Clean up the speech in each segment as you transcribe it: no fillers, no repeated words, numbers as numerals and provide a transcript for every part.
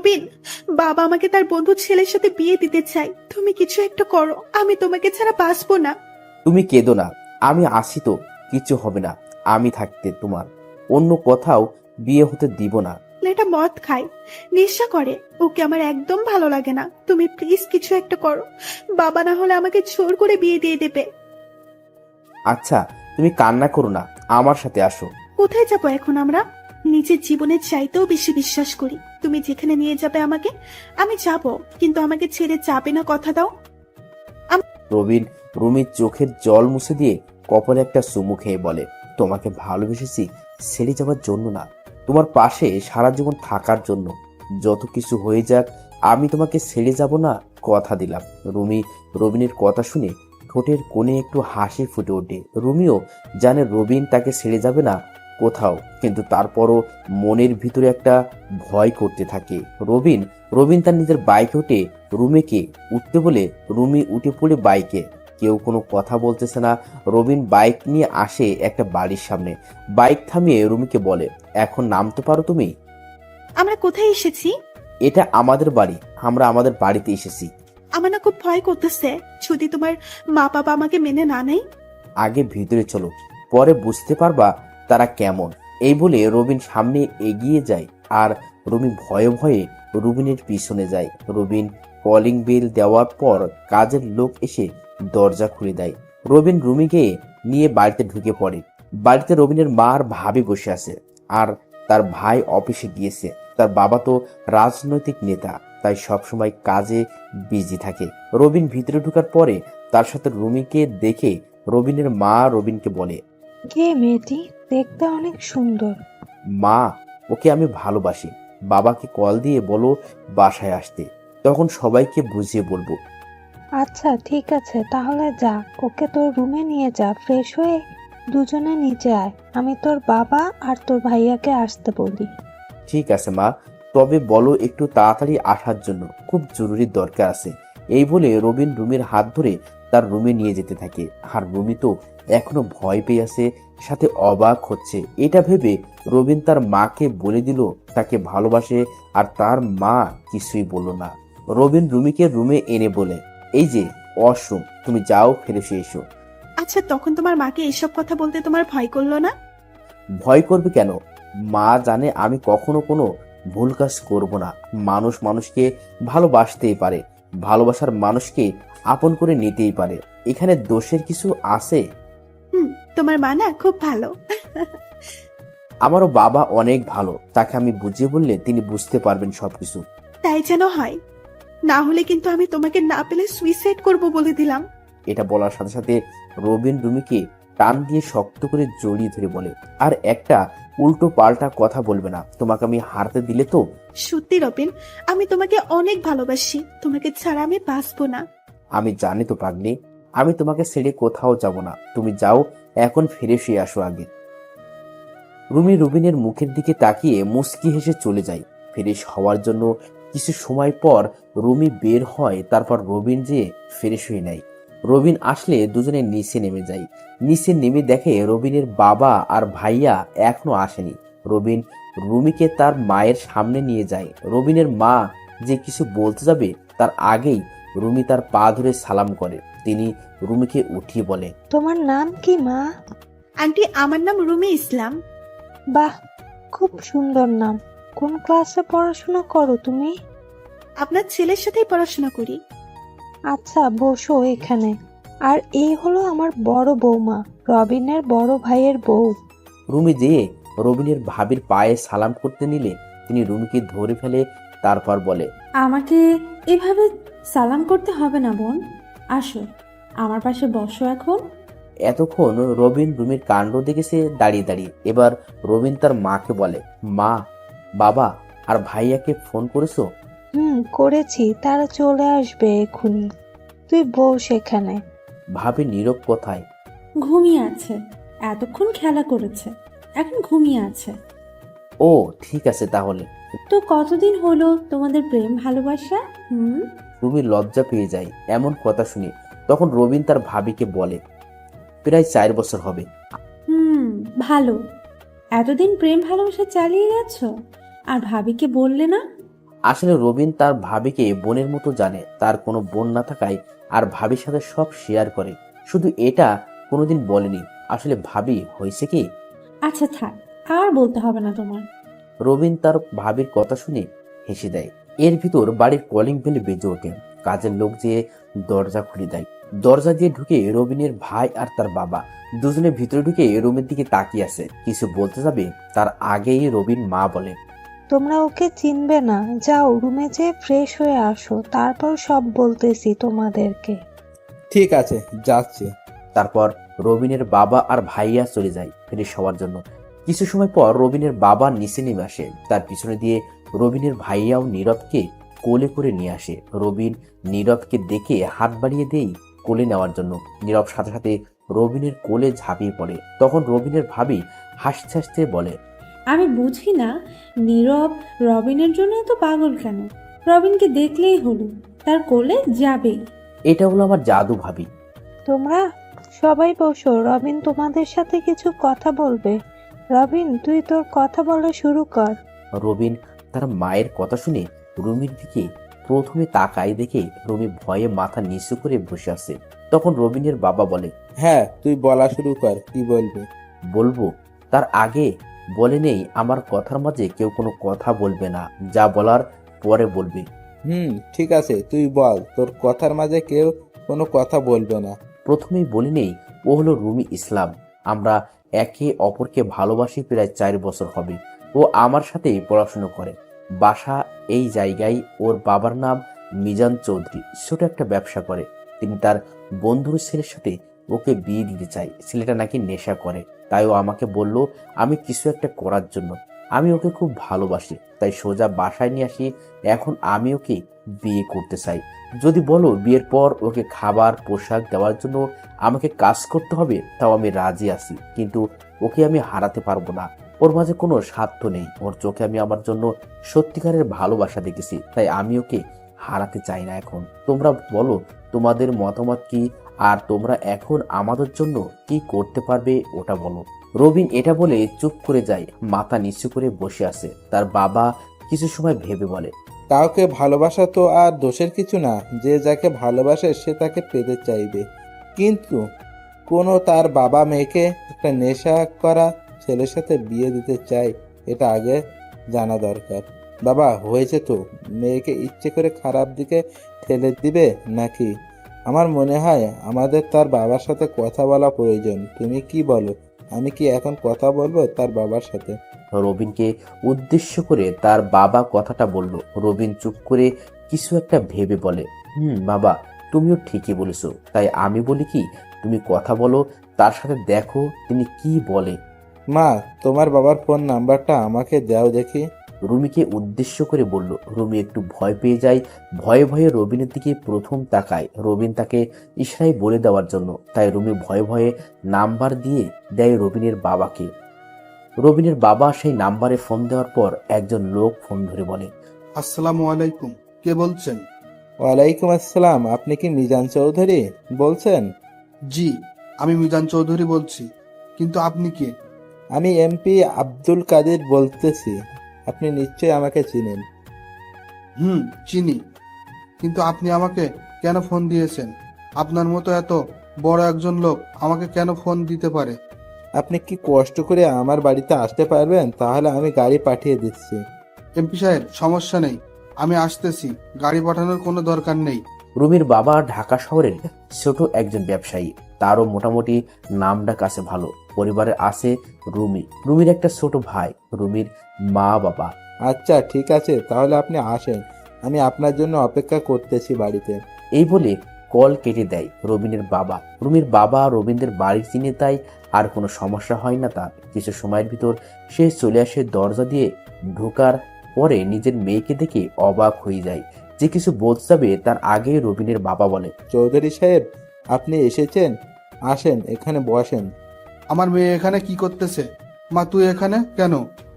রবিন, বাবা আমাকে তার বন্ধুর ছেলের সাথে বিয়ে দিতে চায়। তুমি কিছু একটা করো, আমি তোমাকে ছাড়া বাঁচবো না। তুমি কেঁদো না, আমি আসি তো, কিছু হবে না। আমি থাকতে তোমার অন্য কোথাও বিয়ে হতে দিব না। এটা মদ খায়, নেশা করে, ওকে আমার একদম ভালো লাগে না। তুমি প্লিজ কিছু একটা করো, বাবা না হলে আমাকে জোর করে বিয়ে দিয়ে দেবে। আচ্ছা, তুমি কান্না করো না, আমার সাথে আসো। কোথায় যাবো এখন আমরা? নিজের জীবনের চাইতেও বেশি বিশ্বাস করি। তুমি যেখানে নিয়ে যাবে আমাকে, আমি যাব, কিন্তু আমাকে ছেড়ে যাবে না, কথা দাও। রবিন রুমির চোখের জল মুছে দিয়ে কপালে একটা চুমু খেয়ে বলে, তোমাকে ভালোবেসেছি ছেড়ে যাওয়ার জন্য না, তোমার পাশে সারা জীবন থাকার জন্য। যত কিছু হয়ে যাক, আমি তোমাকে ছেড়ে যাব না, কথা দিলাম। রুমি রবিনের কথা শুনে ঠোঁটের কোণে একটু হাসি ফুটে ওঠে। রুমিও জানে রবিন তাকে ছেড়ে যাবে না কোথাও, কিন্তু তারপরও মনের ভিতরে একটা ভয় করতে থাকে। রবিন রবিন তার নিজের বাইকে উঠে রুমিকে উঠতে বলে রুমি উঠে পড়ে বাইকে। কেউ কোনো কথা বলতেছে না। রবিন বাইক নিয়ে আসে একটা বাড়ির সামনে, বাইক থামিয়ে রুমিকে বলে, এখন নামতে পারো তুমি? আমরা কোথায় এসেছি? এটা আমাদের বাড়ি, আমরা আমাদের বাড়িতে এসেছি। আমার না খুব ভয় করতেছে, যদি তোমার মা বাবা আমাকে মেনে না নেয়। আগে ভিতরে চলো, পরে বুঝতে পারবা তারা কেমন। এই বলে রবিন সামনে এগিয়ে যায়, আর রুমি ভয়ে ভয়ে রুবিনের পিছনে যায়। রবিন কলিং বেল দেওয়ার পর কাজের লোক এসে দরজা খুলে দেয়। রবিন রুমিকে নিয়ে বাড়িতে ঢুকে পড়ে। বাড়িতে রবিনের মা আর ভাবি বসে আছে, আর তার ভাই অফিসে গিয়েছে। তার বাবা তো রাজনৈতিক নেতা, তাই সবসময় কাজে বিজি থাকে। রবিন ভিতরে ঢোকার পরে তার সাথে রুমিকে দেখে রবিনের মা রবিনকে বলে, কে মেয়েটি? দেখতে অনেক সুন্দর। মা, ওকে আমি ভালোবাসি, বাবাকে কল দিয়ে বলো বাসায় আসতে, তখন সবাইকে বুঝিয়ে বলবো। আচ্ছা ঠিক আছে, তাহলে যা, ওকে তোর রুমে নিয়ে যা, ফ্রেশ হয়ে দুজনে নিচে আয়, আমি তোর বাবা আর তোর ভাইয়াকে আসতে বলি। ঠিক আছে মা, তবে বলো একটু তাড়াতাড়ি আসার জন্য, খুব জরুরি দরকার আছে। এই বলে রবিন রুমির হাত ধরে তার রুমে নিয়ে যেতে থাকে। আর রুমি তো এখনো ভয় পেয়ে আছে, সাথে অবাক হচ্ছে। এটা ভেবে রবিন তার মাকে বলে দিল তাকে ভালোবাসে, আর তার মা কিছুই বলল না। রবিন রুমিকে রুমে এনে বলে, এই যে ওয়াশরুম, তুমি যাও, ফিরে এসো। আচ্ছা, তখন তোমার মাকে এসব কথা বলতে তোমার ভয় করলো না? ভয় করবে কেন? মা জানে আমি কখনো কোনো ভুল কাজ করব না। মানুষ মানুষকে ভালোবাসতেই পারে, ভালোবাসার মানুষকে আপন করে নিতেই পারে। এখানে দোষের কিছু আছে? তোমার মা না খুব ভালো। আমারও বাবা অনেক ভালো, তাকে আমি বুঝিয়ে বললে তিনি বুঝতে পারবেন সবকিছু। তাই যেন হয়, না হলে কিন্তু আমি তোমাকে না পেলে সুইসাইড করব বলে দিলাম। এটা বলার সাথে সাথে রবিন রুমিকে টান দিয়ে শক্ত করে জড়িয়ে ধরে বলে, আর একটা উল্টো পাল্টা কথা বলবে না, তোমাকে আমি হারতে দিলে তো। সত্যি রবিন, আমি তোমাকে অনেক ভালোবাসি, তোমাকে ছাড়া আমি বাঁচবো না। আমি জানি তো পাগলি, আমি তোমাকে ছেড়ে কোথাও যাব না। তুমি যাও, এখন ফিরে শুয়ে আসো আগে। রুমি রুবিনের মুখের দিকে তাকিয়ে মুচকি হেসে চলে যায়। ফ্রেশ হওয়ার জন্য কিছু সময় পর রুমি বের হয়, তারপর রবিন যেয়ে ফ্রেশ হয়ে নেয়। রবিন আসলে দুজনে নিচে নেমে যায়। নিচে নেমে দেখে রবিনের বাবা আর ভাইয়া এখনো আসেনি। রবিন রুমিকে তার মায়ের সামনে নিয়ে যায়। রবিনের মা যে কিছু বলতে যাবে তার আগেই রুমি তার পা ধরে সালাম করে। তিনি রুমিকে উঠিয়ে বলে, তোমার নাম কি মা? আন্টি, আমার নাম রুমি ইসলাম। বাহ, খুব সুন্দর নাম। কোন ক্লাসে পড়াশোনা করো তুমি? আপনার ছেলের সাথেই পড়াশোনা করি। আচ্ছা বসো এখানে। আর এই হলো আমার বড় বৌমা, রবিনের বড় ভাইয়ের বউ। রুমি যেয়ে রবিনের ভাবির পায়ে সালাম করতে নিলে তিনি রুমিকে ধরে ফেলে, তারপর বলে, আমাকে এভাবে সালাম করতে হবে না বোন, আসো আমার পাশে বসো এখন। এতক্ষণ রবিন রুমির কাণ্ড দেখেছে দাঁড়িয়ে দাঁড়িয়ে। এবার রবিন তার মাকে বলে, মা, বাবা আর ভাইয়াকে ফোন করেছো? করেছি, তারা চলে আসবে এক্ষুনি। তুই বস এখানে। ভাবি নীরব কোথায়? ঘুমিয়ে আছে, এতক্ষণ খেলা করেছে, এখন ঘুমিয়ে আছে। ও ঠিক আছে তাহলে। তো কতদিন হলো তোমাদের প্রেম ভালোবাসা? রুমি লজ্জা পেয়ে যায় এমন কথা শুনে। তখন রবিন তার ভাবিকে বলে, প্রায় 4 বছর হবে। ভালো। এতদিন প্রেম ভালোবাসা চালিয়ে গেছো আর ভাবিকে বললে না? আসলে রবিন তার ভাবিকে বোনের মতো জানে, তার কোনো বোন না থাকায় আর ভাবির সাথে সব শেয়ার করে, শুধু এটা কোনোদিন বলেনি। আসলে ভাবি হয়েছে কি, আচ্ছা থাক, আর বলতে হবে না তোমার। রবিন তার ভাবির কথা শুনে হেসে দেয়। এর ভিতর বাড়ির কলিং বেল বেজে ওঠে। কাজের লোক যে দরজা খুলে দেয়। দরজা দিয়ে ঢুকে রবিনের ভাই আর তার বাবা দুজনে ভিতরে ঢুকে রুমের দিকে তাকিয়ে আছে। কিছু বলতে যাবে তার আগেই রবিন মা বলে, তোমরা ওকে চিনবে না, যাও রুমে যেয়ে ফ্রেশ হয়ে আসো, তারপর সব বলতেছি তোমাদেরকে। ঠিক আছে, যাচ্ছি। তারপর রবিনের বাবা আর ভাইয়া চলে যায় ফ্রেশ হওয়ার জন্য। কিছু সময় পর রবিনের বাবা নিচে নেমে আসে। তার পিছনে দিয়ে রবিনের ভাইয়াও নীরবকে কোলে করে নিয়ে আসে। রবিন নীরবকে দেখে হাত বাড়িয়ে দেই কোলে নেওয়ার জন্য। নীরব সাথে সাথে রবিনের কোলে ঝাঁপিয়ে পড়ে। তখন রবিনের ভাবি হাসতে হাসতে বলে, আমি বুঝি না নীরব রবিনের জন্য এত পাগল কেন। রবিনকে দেখলেই হলো, তার কোলে যাবেই। এটা হলো আমার জাদু ভাবি। তোমরা সবাই বসো, রবিন তোমাদের সাথে কিছু কথা বলবে। রবিন, তুই তোর কথা বলা শুরু কর। রবিন তার মায়ের কথা শুনে রুমির দিকে প্রথমে তাকায়, দেখে রুমি ভয়ে মাথা নিচু করে বসে আছে। তখন রবিনের বাবা বলে, হ্যাঁ, তুই বলা শুরু কর, কি বলবি? বলবো, তার আগে বলে নেই আমার কথার মাঝে কেউ কোনো কথা বলবে না, যা বলার পরে বলবে। ঠিক আছে, তুই বল, তোর কথার মাঝে কেউ কোনো কথা বলবে না। প্রথমেই বলে নেই ও হলো রুমি ইসলাম। আমরা একে অপরকে ভালোবাসি প্রায় 4 বছর হবে। ও আমার সাথেই পড়াশুনো করে, বাসা এই জায়গায়। ওর বাবার নাম মিজান চৌধুরী, ছোট একটা ব্যবসা করে। তিনি তার বন্ধুর ছেলের সাথে ওকে বিয়ে দিতে চায়। ছেলেটা নাকি নেশা করে, তাই ও আমাকে বলল আমি কিছু একটা করার জন্য। আমি ওকে খুব ভালোবাসি, তাই সোজা বাসায় নিয়ে আসি। এখন আমি ওকে বিয়ে করতে চাই। যদি বলো বিয়ের পর ওকে খাবার পোশাক দেওয়ার জন্য আমাকে কাজ করতে হবে, তাও আমি রাজি আছি। কিন্তু ওকে আমি হারাতে পারবো না। ওর মাঝে কোনো স্বার্থ নেই। ওর চোখে আমি আমার জন্য সত্যিকারের ভালোবাসা দেখেছি, তাই আমি ওকে হারাতে চাই না। এখন তোমরা বলো তোমাদের মতামত কি, আর তোমরা এখন আমাদের জন্য কি করতে পারবে ওটা বলো। রবিন এটা বলে চুপ করে যায়, মাথা নিচু করে বসে আছে। তার বাবা কিছু সময় ভেবে বলে, কাউকে ভালোবাসা তো আর দোষের কিছু না। যে যাকে ভালোবাসে সে তাকে পেতে চাইবে, কিন্তু কোনো তার বাবা মেয়েকে একটা নেশা করা ছেলের সাথে বিয়ে দিতে চায়, এটা আগে জানা দরকার। বাবা, হয়েছে তো, মেয়েকে ইচ্ছে করে খারাপ দিকে ঠেলে দিবে নাকি? আমার মনে হয় আমাদের তার বাবার সাথে কথা বলা প্রয়োজন। তুমি কি বলো? আমি কি এখন কথা বলবো তার বাবার সাথে? রবিনকে উদ্দেশ্য করে তার বাবা কথাটা বলল। রবিন চুপ করে কিছু একটা ভেবে বলে, বাবা, তুমিও ঠিকই বলেছো। তাই আমি বলি কি, তুমি কথা বলো, তার সাথে দেখো তিনি কি বলে। মা, তোমার বাবার ফোন নাম্বারটা আমাকে দাও দেখি। রুমিকে উদ্দেশ্য করে বলল। রুমি একটু ভয় পেয়ে যায়। ভয়ে ভয়ে রবিনের দিকে প্রথম তাকায়, রবিন তাকে ইশারায় বলে দেওয়ার জন্য। তাই রুমি ভয়ে ভয়ে নাম্বার দিয়ে দেয় রবিনের বাবাকে। রবিনের বাবা সেই নাম্বারে ফোন দেওয়ার পর একজন লোক ফোন ধরে বলে, আসসালামু আলাইকুম, কে বলছেন? ওয়ালাইকুম আসসালাম, আপনি কি মিজান চৌধুরী বলছেন? জি, আমি মিজান চৌধুরী বলছি, কিন্তু আপনি কে? আমি এমপি আব্দুল কাদের বলতেছি। আপনি নিশ্চয়ই আমাকে চিনেন। চিনি, কিন্তু আপনি আমাকে কেন ফোন দিয়েছেন? আপনার মতো এত বড় একজন লোক আমাকে কেন ফোন দিতে পারে? আপনি কি কষ্ট করে আমার বাড়িতে আসতে পারবেন? তাহলে আমি গাড়ি পাঠিয়ে দিচ্ছি। এমপি সাহেব, সমস্যা নেই, আমি আসতেছি, গাড়ি পাঠানোর কোনো দরকার নেই। রুমির বাবা ঢাকা শহরের ছোট একজন ব্যবসায়ী। তারও মোটামুটি নামডাক আছে ভালো। পরিবারে আছে রুমির একটা ছোট ভাই, রুমির মা বাবা। আচ্ছা, ঠিক আছে, তাহলে আপনি আসেন, আমি আপনার জন্য অপেক্ষা করতেছি বাড়িতে। এই বলে কল কেটে দেয় রবিনের বাবা। রুমির বাবা রবীন্দ্রের বাড়ি চিনে, তাই আর কোনো সমস্যা হয় না তার। কিছু সময়ের ভিতর সে চলে আসে। দরজা দিয়ে ঢোকার পরে নিজের মেয়েকে দেখে অবাক হয়ে যায়। যে কিছু বলতে যাবে তার আগেই রবিনের বাবা বলে, চৌধুরী সাহেব, আপনি এসেছেন, আসেন, এখানে বসেন। আমার মেয়ে এখানে কি করতেছে? মা, তুই এখানে কেন?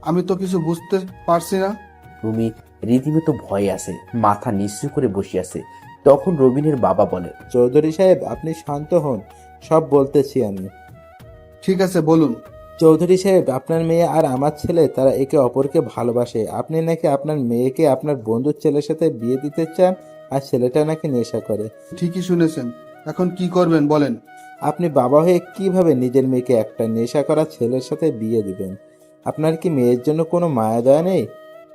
আমি তো কিছু বুঝতে পারছি না। রুমি রীতিমতো ভয়ে আছে, মাথা নিচু করে বসে আছে। তখন রবিনের বাবা বলে, চৌধুরী সাহেব, আপনি শান্ত হন, সব বলতেছি আমি। ঠিক আছে, বলুন। চৌধুরী সাহেব, আপনার মেয়ে আর আমার ছেলে তারা একে অপরকে ভালোবাসে। আপনি নাকি আপনার মেয়েকে আপনার বন্ধুর ছেলের সাথে বিয়ে দিতে চান, আর ছেলেটা নাকি নেশা করে। ঠিকই শুনেছেন, এখন কি করবেন বলেন? আপনি বাবা হয়ে কিভাবে নিজের মেয়েকে একটা নেশা করা ছেলের সাথে বিয়ে দিবেন? আপনার কি মেয়ের জন্য কোনো মায়া দয়া নেই?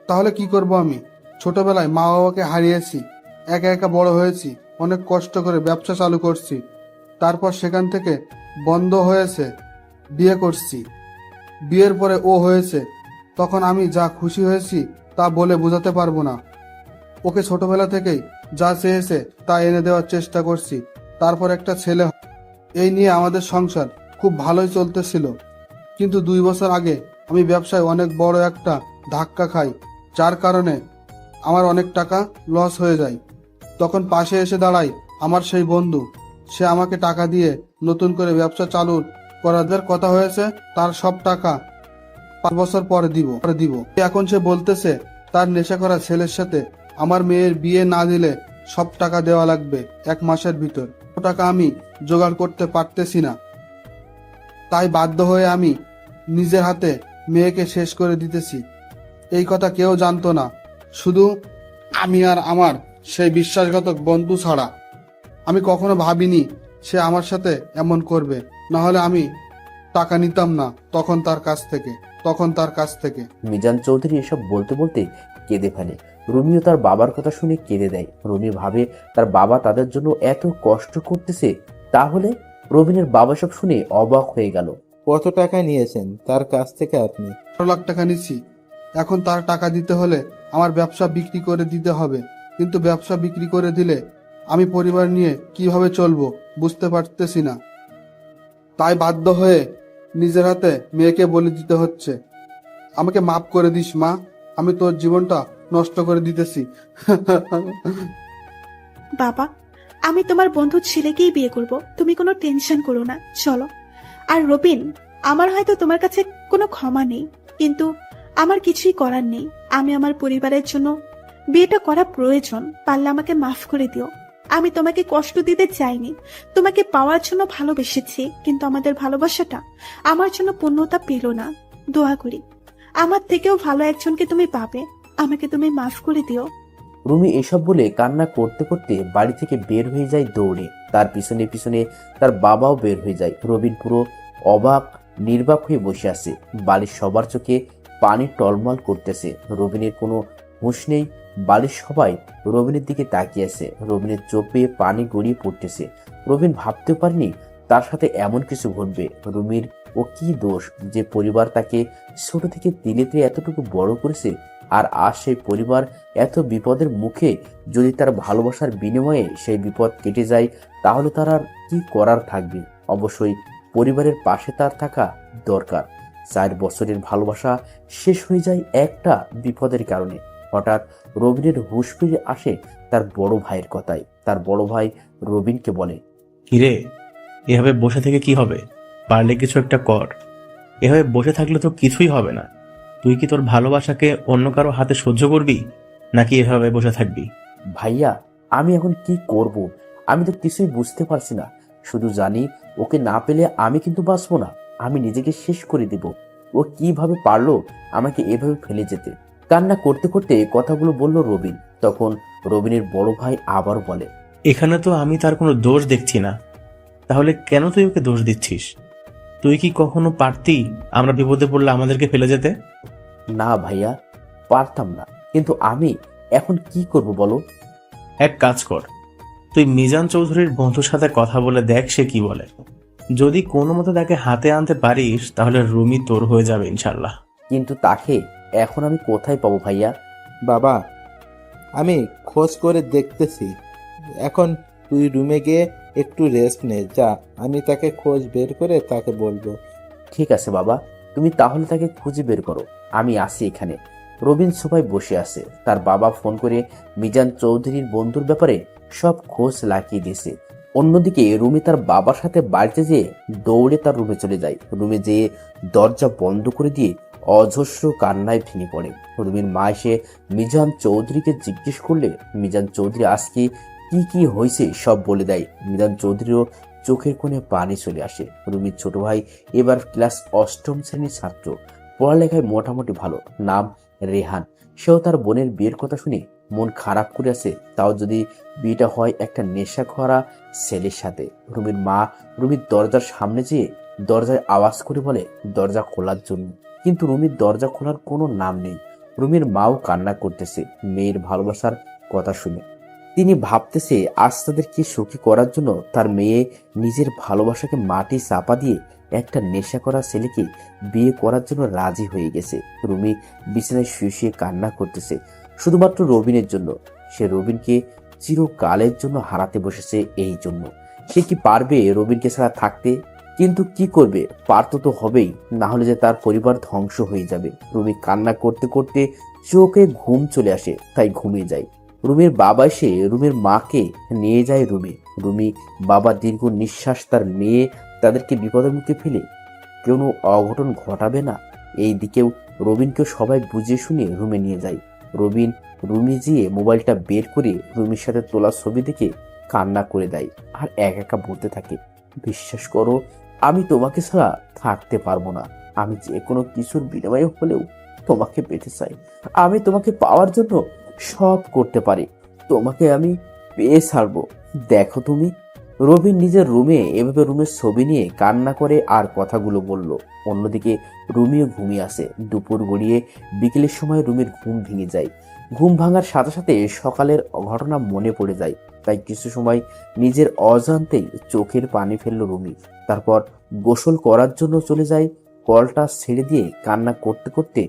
তাহলে কি করব আমি? ছোটবেলায় মা বাবাকে হারিয়েছি, একা একা বড় হয়েছি, অনেক কষ্ট করে ব্যবসা চালু করছি, তারপর সেখান থেকে বন্ধ হয়েছে, বিয়ে করছি। বিয়ের পরে ও হয়েছে, তখন আমি যা খুশি হয়েছি তা বলে বোঝাতে পারবো না। ওকে ছোটবেলা থেকেই যা চেয়েছে তা এনে দেওয়ার চেষ্টা করছি। তারপর একটা ছেলে, এই নিয়ে আমাদের সংসার খুব ভালোই চলতেছিল। কিন্তু 2 বছর আগে আমি ব্যবসায় অনেক বড় একটা ধাক্কা খাই, যার কারণে আমার অনেক টাকা লস হয়ে যায়। তখন পাশে এসে দাঁড়ায় আমার সেই বন্ধু। সে আমাকে টাকা দিয়ে নতুন করে ব্যবসা চালু করার কথা হয়েছে, তার সব টাকা 5 বছর পরে দিব। এখন সে বলতেছে তার নেশা করা ছেলের সাথে আমার মেয়ের বিয়ে না দিলে সব টাকা দেওয়া লাগবে 1 মাসের ভিতর। ও টাকা আমি জোগাড় করতে পারতেছি না, তাই বাধ্য হয়ে আমি নিজের হাতে মেয়েকে শেষ করে দিতেছি। এই কথা কেউ জানতো না, শুধু আমি আর আমার সেই বিশ্বাসঘাতক বন্ধু ছাড়া। আমি কখনো ভাবিনি সে আমার সাথে এমন করবে, না হলে আমি টাকা নিতাম না তখন তার কাছ থেকে। মিজান চৌধুরী এসব বলতে বলতে কেঁদে ফেলে। রুমিও তার বাবার কথা শুনে কেঁদে দেয়। রুমি ভাবে তার বাবা তাদের জন্য এত কষ্ট করতেছে, তাহলে রবিনের বাবা সব শুনে অবাক হয়ে গেল। কত টাকা নিয়েছেন তার কাছ থেকে আপনি? 12 লাখ টাকা নিচ্ছি। এখন তার টাকা দিতে হলে আমার ব্যবসা বিক্রি করে দিতে হবে, কিন্তু ব্যবসা বিক্রি করে দিলে আমি পরিবার নিয়ে কিভাবে চলবো বুঝতে পারতেছি না। তাই বাধ্য হয়ে নিজের হাতে মেয়েকে বলে দিতে হচ্ছে। আমাকে মাফ করে দিস মা, আমি তোর জীবনটা নষ্ট করে দিতেছি। বাবা, আমি তোমার বন্ধুর ছেলেকেই বিয়ে করব, তুমি কোনো টেনশন করো না, চলো। আর রবিন, আমার হয়তো তোমার কাছে কোনো ক্ষমা নেই, কিন্তু আমার কিছুই করার নেই। আমি আমার পরিবারের জন্য বিয়েটা করা প্রয়োজন, পারলে আমাকে মাফ করে দিও। আমি তোমাকে কষ্ট দিতে চাইনি, তোমাকে পাওয়ার জন্য ভালোবেসেছি, কিন্তু আমাদের ভালোবাসাটা আমার জন্য পূর্ণতা পেল না। দোয়া করি আমার থেকেও ভালো একজনকে তুমি পাবে, আমাকে তুমি মাফ করে দিও। রুমি এসব বলে কান্না করতে করতে বাড়ি থেকে বের হয়ে যায় দৌড়ে। তার পিছনে পিছনে তার বাবাও বের হয়ে যায়। রবিন পুরো অবাক নির্বাক হয়ে বসে আছে। বাড়ির সবার চোখে পানি টলমল করতেছে। রবিনের কোনো হুঁশ নেই। বাড়ির সবাই রবিনের দিকে তাকিয়ে আছে। রবিনের চোখ বেয়ে পানি গড়িয়ে পড়তেছে। রবিন ভাবতে পারেনি তার সাথে এমন কিছু ঘটবে। রুমির ও কি দোষ যে পরিবার তাকে ছোট থেকে তিলে তিলে এতটুকু বড় করেছে, আর আজ সেই পরিবার এত বিপদের মুখে যদি তার ভালোবাসার বিনিময়ে সেই বিপদ কেটে যায়, তাহলে তার আর কি করার থাকবে? অবশ্যই পরিবারের পাশে তার থাকা দরকার। 4 বছরের ভালোবাসা শেষ হয়ে যায় একটা বিপদের কারণে। হঠাৎ রবিনের হুঁশ ফিরে আসে তার বড় ভাইয়ের কথায়। তার বড় ভাই রবিনকে বলে, কিরে, এভাবে বসে থেকে কি হবে? পারলে কিছু একটা কর। এভাবে বসে থাকলে তো কিছুই হবে না। তুই কি তোর ভালোবাসাকে অন্য কারো হাতে সহ্য করবি, নাকি এভাবে বসে থাকবি? ভাইয়া, আমি এখন কি করব? আমি তো কিছুই বুঝতে পারছি না। শুধু জানি ওকে না পেলে আমি কিন্তু বাঁচবো না, আমি নিজেকে শেষ করে দেব। ও কিভাবে পারলো আমাকে এভাবে ফেলে যেতে? কান্না করতে করতে কথাগুলো বলল রবিন। তখন রবিনের বড় ভাই আবার বলে, এখানে তো আমি তার কোনো দোষ দেখছি না, তাহলে কেন তুই ওকে দোষ দিচ্ছিস? তুই কি কখনো পারতি আমরা বিপদে পড়লে আমাদেরকে ফেলে যেতে? না ভাইয়া, পারতাম না, কিন্তু আমি এখন কি করব বলো? এক কাজ কর, তুই মিজান চৌধুরীর বন্ধুর সাথে কথা বলে দেখ সে কি বলে। যদি কোনো মতো তাকে হাতে আনতে পারিস তাহলে রুমি তোর হয়ে যাবে ইনশাল্লাহ। কিন্তু তাকে এখন আমি কোথায় পাবো ভাইয়া? বাবা, আমি খোঁজ করে দেখতেছি। এখন তুই রুমে গিয়ে একটু রেস্ট নে, যা। আমি তাকে খোঁজ বের করে তাকে বলবো। ঠিক আছে বাবা, তুমি তাহলে তাকে খুঁজে বের করো, আমি আসি এখানে। রবিন সোফায় বসে আছে। তার বাবা ফোন করে মিজান চৌধুরীর বন্ধুর ব্যাপারে সব খোঁজ লাগিয়ে দিয়েছে। অন্যদিকে রুমি তার বাবার সাথে বাড়িতে যেয়ে দৌড়ে তার রুমে চলে যায়। রুমে যেয়ে দরজা বন্ধ করে দিয়ে অজস্র কান্নায় ভেঙে পড়ে। রুমির মা এসে মিজান চৌধুরীকে জিজ্ঞেস করলে মিজান চৌধুরী আজকে কি কি হয়েছে সব বলে দেয়। মিজান চৌধুরীও চোখের কোণে পানি চলে আসে। রুমির ছোট ভাই এবার ক্লাস 8ম শ্রেণীর ছাত্র, পড়ালেখায় মোটামুটি ভালো, নাম রেহান। সেও তার বোনের বিয়ের কথা শুনে মন খারাপ করে আছে, তাও যদি বিয়েটা হয় একটা নেশা করা ছেলের সাথে। রুমির মা রুমির দরজার সামনে যেয়ে দরজায় আওয়াজ করে বলে দরজা খোলার জন্য, কিন্তু রুমির দরজা খোলার কোনো নাম নেই। রুমির মাও কান্না করতেছে মেয়ের ভালোবাসার কথা শুনে। তিনি ভাবতেছে আজ তাদেরকে সুখী করার জন্য তার মেয়ে নিজের ভালোবাসাকে মাটি চাপা দিয়ে একটা নেশা করা ছেলেকে বিয়ে করার জন্য রাজি হয়ে গেছে। রুমি বিছানায় শুয়ে শুয়ে কান্না করতেছে শুধুমাত্র রবিনের জন্য। সে রবিনকে চিরকালের জন্য হারাতে বসেছে। এই জন্য সে কি পারবে রবিনকে ছাড়া থাকতে? কিন্তু কি করবে, পারত তো হবেই, না হলে যে তার পরিবার ধ্বংস হয়ে যাবে। রুমি কান্না করতে করতে চোখে ঘুম চলে আসে, তাই ঘুমিয়ে যায়। রুমির বাবা এসে রুমির মাকে নিয়ে যায় রুমে। রুমি বাবা দীর্ঘ নিঃশ্বাস, তার মেয়ে তাদেরকে বিপদের মুখে ফেলে কোনো অঘটন ঘটাবে না এই দিকেও রবিনকেও সবাই বুঝিয়ে শুনিয়ে রুমে নিয়ে যায়। রুমি যেয়ে মোবাইলটা বের করে রুমির সাথে তোলা ছবি দেখে কান্না করে দেয় আর একা বলতে থাকে, বিশ্বাস করো আমি তোমাকে ছাড়া থাকতে পারবো না। আমি যে কোনো কিছুর বিনিময়ে হলেও তোমাকে পেতে চাই। আমি তোমাকে পাওয়ার জন্য সব করতে পারি। তোমাকে আমি পেয়ে ছাড়বো। দেখো তুমি। রবিন নিজের রুমে এভাবে রুমের ছবি নিয়ে কান্না করে আর কথাগুলো বলল। অন্যদিকে রুমিও ঘুমিয়ে আসে। দুপুর গড়িয়ে বিকেলের সময় রুমির ঘুম ভেঙে যায়। ঘুম ভাঙার সাথে সাথে সকালের ঘটনা মনে পড়ে যায়, তাই কিছু সময় নিজের অজান্তেই চোখের পানি ফেলল রুমি। তারপর গোসল করার জন্য চলে যায়। কলটা ছেড়ে দিয়ে কান্না করতে করতে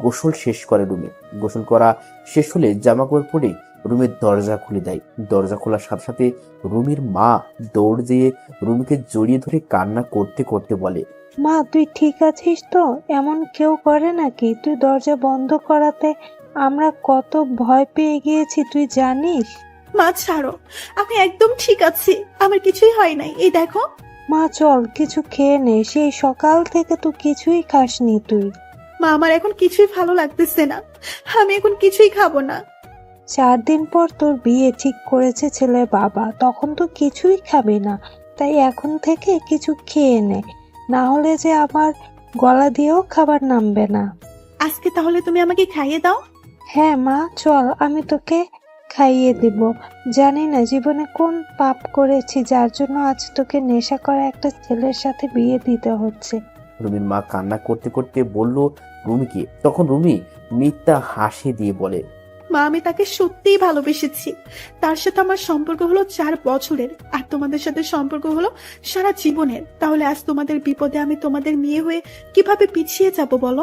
গোসল শেষ করে রুমি। গোসল করা শেষ হলে জামাকাপড় পরে রুমের দরজা খুলে দেয়। দরজা খোলার সাথে সাথে রুমির মা দৌড় দিয়ে রুমিকে জড়িয়ে ধরে কান্না করতে করতে বলে, মা তুই ঠিক আছিস তো? এমন কেউ করে নাকি? তুই দরজা বন্ধ করাতে আমরা কত ভয় পেয়ে গিয়েছি তুই জানিস? মা ছাড়ো, আমি একদম ঠিক আছি, আমার কিছুই হয় নাই। এই দেখো। মা চল কিছু খেয়ে নে, সেই সকাল থেকে তুই কিছুই খাসনি তুই। মা আমার এখন কিছুই ভালো লাগতেছে না, আমি এখন কিছুই খাবো না। 4 দিন পর তোর বিয়ে ঠিক করেছে ছেলের বাবা, তখন তো কিছুই খাবি না। তাই এখন থেকে কিছু খেয়ে নে, না হলে যে আমার গলা দিয়েও খাবার নামবে না। আজকে তাহলে তুমি আমাকে খাইয়ে দাও। হ্যাঁ মা চল, আমি তোকে খাইয়ে দিব। জানি না জীবনে কোন পাপ করেছি যার জন্য আজ তোকে নেশা করা একটা ছেলের সাথে বিয়ে দিতে হচ্ছে। রুমির মা কান্না করতে করতে বলল রুমিকে। তখন রুমি মিথ্যা হাসি দিয়ে বলে, মা আমি তাকে সত্যিই ভালোবেসেছি। তার সাথে আমার সম্পর্ক হলো 4 বছরের, আর তোমাদের সাথে সম্পর্ক হলো সারা জীবনের। তাহলে আজ তোমাদের বিপদে আমি তোমাদের মেয়ে হয়ে কিভাবে পিছিয়ে যাব বলো?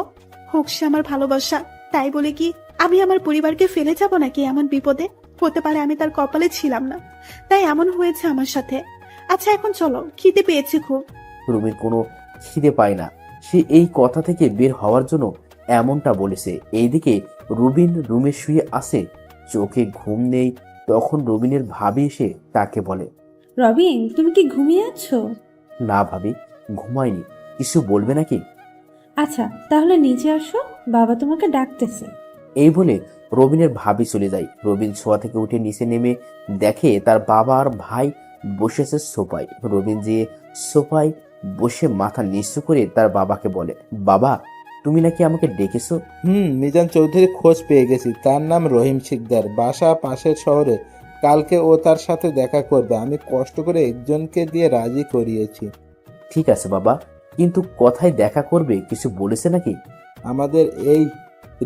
হোক সে আমার ভালোবাসা, তাই বলে কি আমি আমার পরিবারকে ফেলে যাব নাকি এমন বিপদে? হতে পারে আমি তার কপালে ছিলাম না, তাই এমন হয়েছে আমার সাথে। আচ্ছা এখন চলো, খিদে পেয়েছে খুব। রুমির কোনো খিদে পায় না, সে এই কথা থেকে বের হওয়ার জন্য এমনটা বলেছে। এইদিকে রুবিন রুমে শুয়ে আছে, চোখে ঘুম নেই। তখন রুবিনের ভাবি এসে তাকে বলে, রবিন তুমি কি ঘুমিয়ে আছো? না ভাবি, ঘুমায়নি। কিছু বলবে নাকি? আচ্ছা তাহলে নিচে আসো, বাবা তোমাকে ডাকতেছে। এই বলে রবিনের ভাবি চলে যায়। রবিন শোয়া থেকে উঠে নিচে নেমে দেখে তার বাবা আর ভাই বসেছে সোফায়। রবিন যে সোফায় বসে মাথা নিচু করে তার বাবাকে বলে, বাবা তুমি নাকি আমাকে ডেকেছো? মিজান চৌধুরী খোঁজ পেয়ে গেছি, তার নাম রহিম শিকদার, বাসা পাশের শহরে। কালকে ও তার সাথে দেখা করবে। আমি কষ্ট করে একজনকে দিয়ে রাজি করিয়েছি। ঠিক আছে বাবা, কিন্তু কথায় দেখা করবে কিছু বলেছে নাকি? আমাদের এই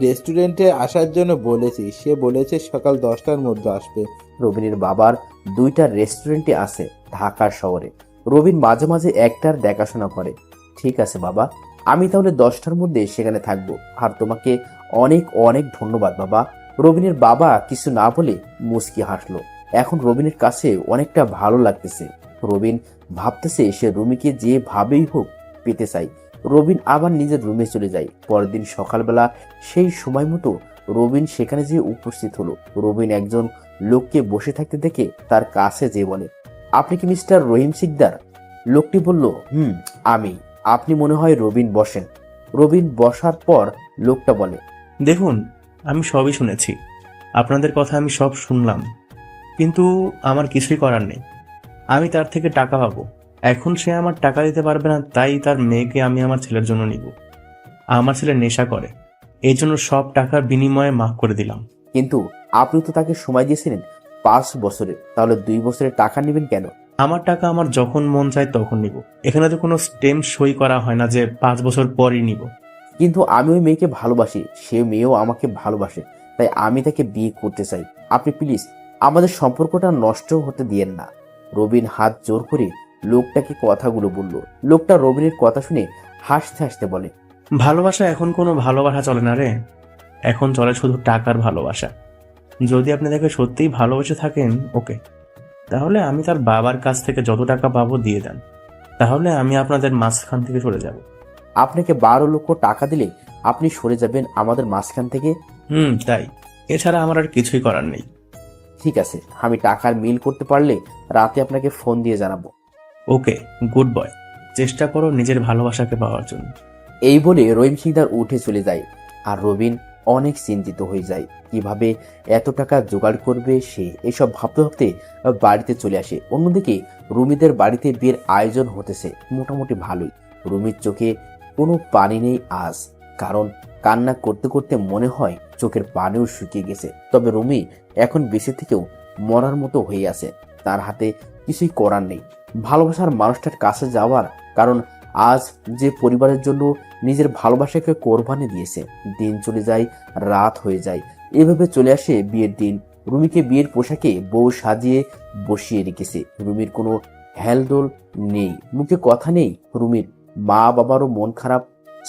রেস্টুরেন্টে আসার জন্য বলেছি, সে বলেছে সকাল 10টার মধ্যে আসবে। রবিনের বাবার 2টা রেস্টুরেন্টে আছে ঢাকা শহরে। রবিন মাঝে মাঝে একটার দেখাশোনা করে। ঠিক আছে বাবা, আমি তাহলে 10টার মধ্যে সেখানে থাকবো। আর তোমাকে অনেক অনেক ধন্যবাদ বাবা। রবিনের বাবা কিছু না বলে মুচকি হাসলো। এখন রবিনের কাছে অনেকটা ভালো লাগতেছে। রবিন ভাবতেছে সে রুমিকে যেভাবেই হোক পেতে চাই। রবিন আবার নিজের রুমে চলে যায়। পরের দিন সকালবেলা সেই সময় মতো রবিন সেখানে যেয়ে উপস্থিত হলো। রবিন একজন লোককে বসে থাকতে দেখে তার কাছে যেয়ে বলে, আপনি কি মিস্টার রহিম শিকদার? লোকটি বলল, আমি। আপনি মনে হয় রবিন, বসেন। রবিন বসার পর লোকটা বলে, দেখুন আমি সবই শুনেছি, আপনাদের কথা আমি সব শুনলাম, কিন্তু আমার কিছুই করার নেই। আমি তার থেকে টাকা পাবো, এখন সে আমার টাকা দিতে পারবে না, তাই তার মেয়েকে আমি আমার ছেলের জন্য নিব। আমার ছেলে নেশা করে, এই জন্য সব টাকার বিনিময়ে মাফ করে দিলাম। কিন্তু আপনি তো তাকে সময় দিয়েছিলেন 5 বছরে, তাহলে 2 বছরের টাকা নেবেন কেন? আমার টাকা আমার যখন মন চায় তখন নিব। এখানে তো কোনো স্টেম্প সই করা হয় না যে 5 বছর পরই নিব। কিন্তু আমি ওই মেয়েকে ভালোবাসি, সে মেয়েও আমাকে ভালোবাসে, তাই আমি তাকে বিয়ে করতে চাই। আপনি প্লিজ আমাদের সম্পর্কটা নষ্ট হতে দিয়েন না। রবিন হাত জোর করে লোকটাকে কথাগুলো বলল। লোকটা রবিনের কথা শুনে হাসতে হাসতে বলে, ভালোবাসা এখন কোনো ভালোবাসা চলে না রে, এখন চলে শুধু টাকার ভালোবাসা। যদি আপনি তাকে সত্যিই ভালোবেসে থাকেন, ওকে, তাহলে আমি তার বাবার কাছ থেকে যত টাকা পাবো দিয়ে দেন, তাহলে আমি আপনাদের মাঝখান থেকে সরে যাব। আপনাকে 12 লক্ষ টাকা দিলে আপনি সরে যাবেন আমাদের মাঝখান থেকে? তাই, এছাড়া আমার আর কিছুই করার নেই। ঠিক আছে, আমি টাকার মিল করতে পারলে রাতে আপনাকে ফোন দিয়ে জানাবো। ওকে, গুড বয়, চেষ্টা করো নিজের ভালোবাসাকে পাওয়ার জন্য। এই বলে রহিম সিকদার উঠে চলে যায়। আর রবিন অনেক চিন্তিত হয়ে যায়, কিভাবে এত টাকা জোগাড় করবে সে। এসব ভাবতে ভাবতে বাড়িতে চলে আসে। অন্যদিকে রুমিদের বাড়িতে বিয়ের আয়োজন হতেছে মোটামুটি ভালোই। রুমির চোখে কোনো পানি নেই আজ, কারণ কান্না করতে করতে মনে হয় চোখের পানিও শুকিয়ে গেছে। তবে রুমি এখন বেঁচে থেকেও মরার মতো হয়ে আছে, তার হাতে কিছুই করার নেই ভালোবাসার মানুষটার কাছে যাওয়ার। কারণ আজ যে পরিবারের জন্য নিজের ভালোবাসাকে কোরবানি দিয়েছে। দিন চলে যায়, রাত হয়ে যায়, এভাবে চলে আসে বিয়ের দিন। রুমিকে বিয়ের পোশাকে বউ সাজিয়ে বসিয়ে রেখেছে। রুমির কোনো হেলদোল নেই, মুখে কথা নেই। রুমির মা বাবারও মন খারাপ,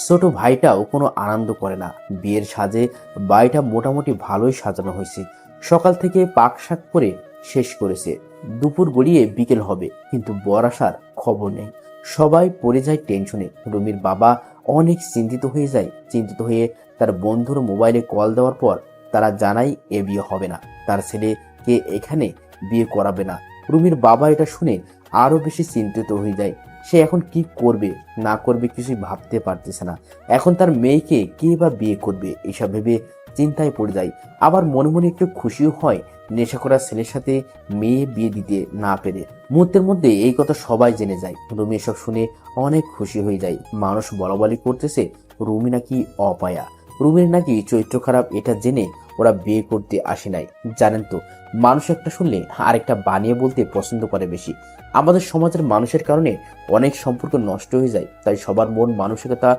ছোট ভাইটাও কোনো আনন্দ করে না। বিয়ের সাজে বাড়িটা মোটামুটি ভালোই সাজানো হয়েছে। সকাল থেকে পাক শাক করে শেষ করেছে, দুপুর গড়িয়ে বিকেল হবে, কিন্তু বর আসার খবর নেই। সবাই পড়ে যায় টেনশনে। রুমির বাবা অনেক চিন্তিত হয়ে তার বন্ধুর মোবাইলে কল দেওয়ার পর তারা জানায় এ বিয়ে হবে না, তার ছেলেকে এখানে বিয়ে করাবে না। রুমির বাবা এটা শুনে আরো বেশি চিন্তিত হয়ে যায়। সে এখন কি করবে না করবে কিছুই ভাবতে পারতেছে না। এখন তার মেয়েকে কে বা বিয়ে করবে, এসব ভেবে চিন্তায় পড়ে যায়। আবার মনে মনে একটু খুশিও হয় নেশা করা ছেলের সাথে মেয়ে বিয়ে দিতে না পেরে। মুহূর্তের মধ্যে এই কথা সবাই জেনে যায়। রুমি এসব শুনে অনেক খুশি হয়ে যায়। মানুষ বলাবলি করতেছে রুমি নাকি অপায়া, রুমির নাকি চরিত্র খারাপ। এটা জেনে ওরা বিয়ে করতে আসে নাই। জানেন তো, মানুষ একটা শুনলে আরেকটা বানিয়ে বলতে পছন্দ করে বেশি। আমাদের সমাজের মানুষের কারণে অনেক সম্পর্ক নষ্ট হয়ে যায়, তাই সবার মন মানসিকতা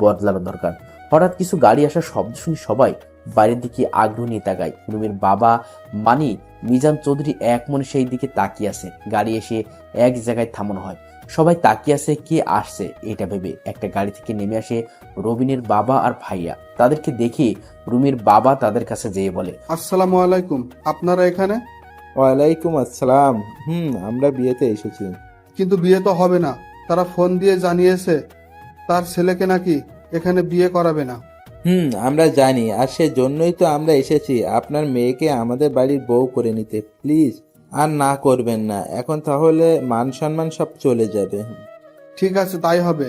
বদলানো দরকার। হঠাৎ কিছু গাড়ি আসার শব্দ শুনে সবাই বাইরের দিকে আগ্রহ নিয়ে তাকায়। রুমির বাবা মানি মিজান চৌধুরী এক মনে সেই দিকে তাকিয়ে আছে। গাড়ি এসে এক জায়গায় থামানো হয়। সবাই তাকিয়ে আছে কে আসছে এটা ভেবে। একটা গাড়ি থেকে নেমে আসে রবিনের বাবা আর ভাইয়া। তাদেরকে দেখে রুমির বাবা তাদের কাছে যেয়ে বলে, আসসালামু আলাইকুম, আপনারা এখানে? ওয়ালাইকুম আসসালাম। আমরা বিয়েতে এসেছি। কিন্তু বিয়ে তো হবে না, তারা ফোন দিয়ে জানিয়েছে তার ছেলেকে নাকি এখানে বিয়ে করাবে না। আমরা জানি, আর সেজন্যই তো আমরা এসেছি আপনার মেয়েকে আমাদের বাড়ির বউ করে নিতে। প্লিজ আর না করবেন না, এখন তাহলে মান সম্মান সব চলে যাবে। ঠিক আছে, তাই হবে।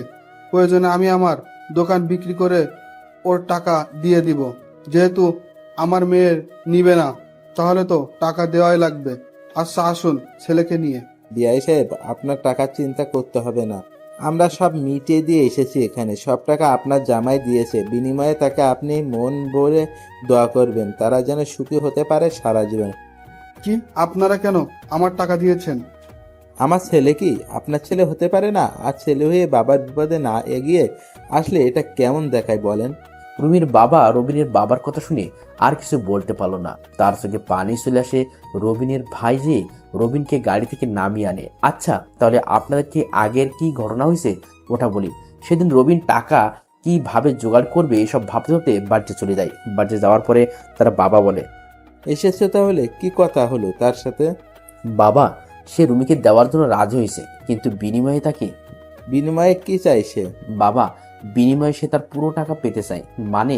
প্রয়োজনে আমি আমার দোকান বিক্রি করে ওর টাকা দিয়ে দিব। যেহেতু আমার মেয়ের নিবে না, তাহলে তো টাকা দেওয়াই লাগবে। আচ্ছা আসুন ছেলেকে নিয়ে। বিআই সাহেব, আপনার টাকার চিন্তা করতে হবে না, আমরা সব মিটিয়ে দিয়ে এসেছি এখানে। সব টাকা আপনার জামাই দিয়েছে, বিনিময়ে তাকে আপনি মন ভরে দোয়া করবেন, তারা যেন সুখী হতে পারে সারা জীবন। কি আপনারা কেন আমার টাকা দিয়েছেন? আমার ছেলে কি আপনার ছেলে হতে পারে না? আর ছেলে হয়ে বাবার বিপদে না এগিয়ে আসলে এটা কেমন দেখায় বলেন? রুমির বাবা রবিনের বাবার কথা শুনে আর কিছু বলতে পারলো না। তার চোখে পানি চলে আসে। রবিনের ভাই যে রবিনকে গাড়ি থেকে নামিয়ে আনে। আচ্ছা তাহলে আপনাদেরকে আগের কি ঘটনা হয়েছে ওটা বলি। সেদিন রবিন টাকা কিভাবে জোগাড় করবে এসব ভাবতে ভাবতে বাড়িতে চলে যায়। বাড়িতে যাওয়ার পরে তার বাবা বলে, এসেছে তাহলে কি কথা হলো তার সাথে? বাবা সে রুমিকে দেওয়ার জন্য রাজি হয়েছে, কিন্তু বিনিময়ে তাকে বিনিময়ে কি চাইছে? বাবা বিনিময়ে সে তার পুরো টাকা পেতে চায়। মানে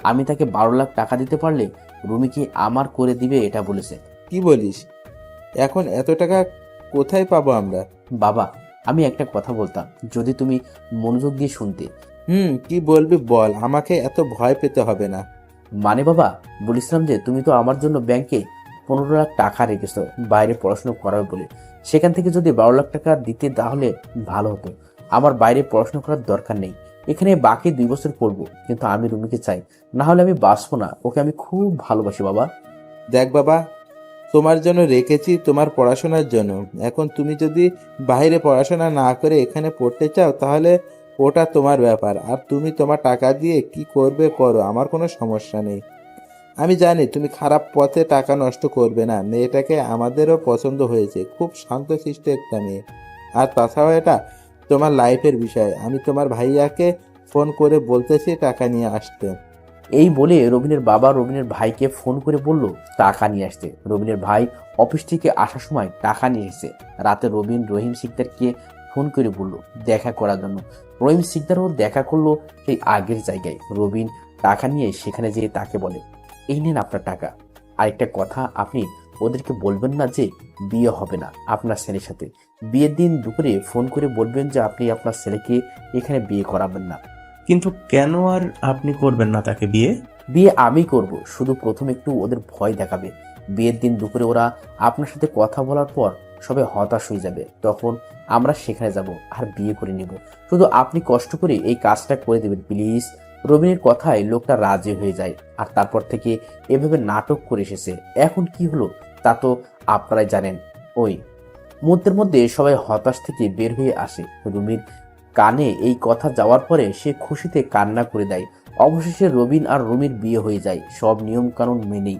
আমি তাকে 12 লাখ টাকা দিতে পারলে রুমিকে আমার করে দিবে এটা বলেছে। কি বলিস? এখন এত টাকা কোথায় পাবো আমরা? বাবা আমি একটা কথা বলতাম, যদি তুমি মনোযোগ দিয়ে শুনতে। কি বলবি বল, আমাকে এত ভয় পেতে হবে না। মানে বাবা বলেছিলাম যে তুমি তো আমার জন্য ব্যাংকে 15 লাখ টাকা রেখেছো বাইরে পড়াশোনা করাবে বলে, সেখান থেকে যদি 12 লাখ টাকা দিতে তাহলে ভালো হতো। আমার বাইরে পড়াশোনা করার দরকার নেই, এখানে বাকি 2 বছর পড়বো, কিন্তু আমি রুমিকে চাই, না হলে আমি বাঁচবো না। ওকে আমি খুব ভালোবাসি বাবা। দেখ বাবা, তোমার জন্য রেখেছি তোমার পড়াশোনার জন্য। এখন তুমি যদি বাইরে পড়াশোনা না করে এখানে পড়তে চাও তাহলে ওটা তোমার ব্যাপার, আর তুমি তোমার টাকা দিয়ে কি করবে করো, আমার কোনো সমস্যা নেই। আমি জানি তুমি খারাপ পথে টাকা নষ্ট করবে না। মেয়েটাকে আমাদেরও পছন্দ হয়েছে, খুব শান্তশিষ্ট একটা মেয়ে। আর তাছাড়াও এটা তোমার লাইফের বিষয়। আমি তোমার ভাইয়াকে ফোন করে বলতেছি টাকা নিয়ে আসতে। এই বলে রবিনের বাবা রবিনের ভাইকে ফোন করে বলল টাকা নিয়ে আসতে। রবিনের ভাই অফিস থেকে আসার সময় টাকা নিয়ে এসেছে। রাতে রবিন রহিম সিকদারকে ফোন করে বলল দেখা করার জন্য। রহিম সিকদারও দেখা করলো সেই আগের জায়গায়। রবিন টাকা নিয়ে সেখানে যেয়ে তাকে বলে, এই নেন আপনার টাকা। আরেকটা কথা, আপনি ওদেরকে বলবেন না যে বিয়ে হবে না আপনার ছেলের সাথে। বিয়ের দিন দুপুরে ফোন করে বলবেন যে আপনি আপনার ছেলেকে এখানে বিয়ে করাবেন না। কিন্তু কেন আর আপনি করবেন না তাকে বিয়ে? বিয়ে আমি করব, শুধু প্রথম একটু ওদের ভয় দেখাবে। বিয়ের দিন দুপুরে ওরা আপনার সাথে কথা বলার পর সবাই হতাশ হয়ে যাবে, তখন আমরা সেখানে যাব আর বিয়ে করে নেব। শুধু আপনি কষ্ট করে এই কাজটা করে দেবেন প্লিজ। রবিনের কথায় লোকটা রাজি হয়ে যায়, আর তারপর থেকে এভাবে নাটক করে এসেছে। এখন কি হলো তা তো আপনারাই জানেন। ওই মুহূর্তের মধ্যে সবাই হতাশ থেকে বের হয়ে আসে। রুমির কানে এই কথা যাওয়ার পরে সে খুশিতে কান্না করে দেয়। অবশেষে রবিন আর রুমির বিয়ে হয়ে যায় সব নিয়ম কানুন মেনেই।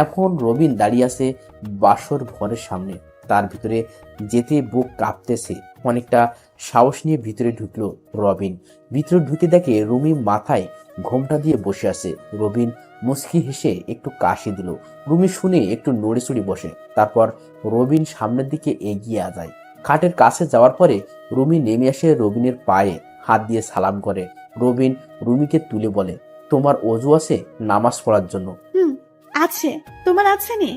এখন রবিন দাঁড়িয়ে আছে বাসর ঘরের সামনে, তার ভিতরে যেতে বুক কাঁপতেছে। অনেকটা সাহস নিয়ে ভিতরে ঢুকলো রবিন। ভিতরে ঢুকে দেখে রুমি মাথায় ঘোমটা দিয়ে বসে আছে। রবিন মুচকি হেসে একটু কাশি দিল। রুমি শুনে একটু নড়েচড়ে বসে। তারপর রবিন সামনের দিকে এগিয়ে যায়। খাটের কাছে যাওয়ার পরে রুমি নেমে আসে রবিনের পায়ে হাত দিয়ে সালাম করে। রবিন রুমিকে তুলে বলে, তোমার অজু আছে নামাজ পড়ার জন্য? আছে, তোমার আছে নি?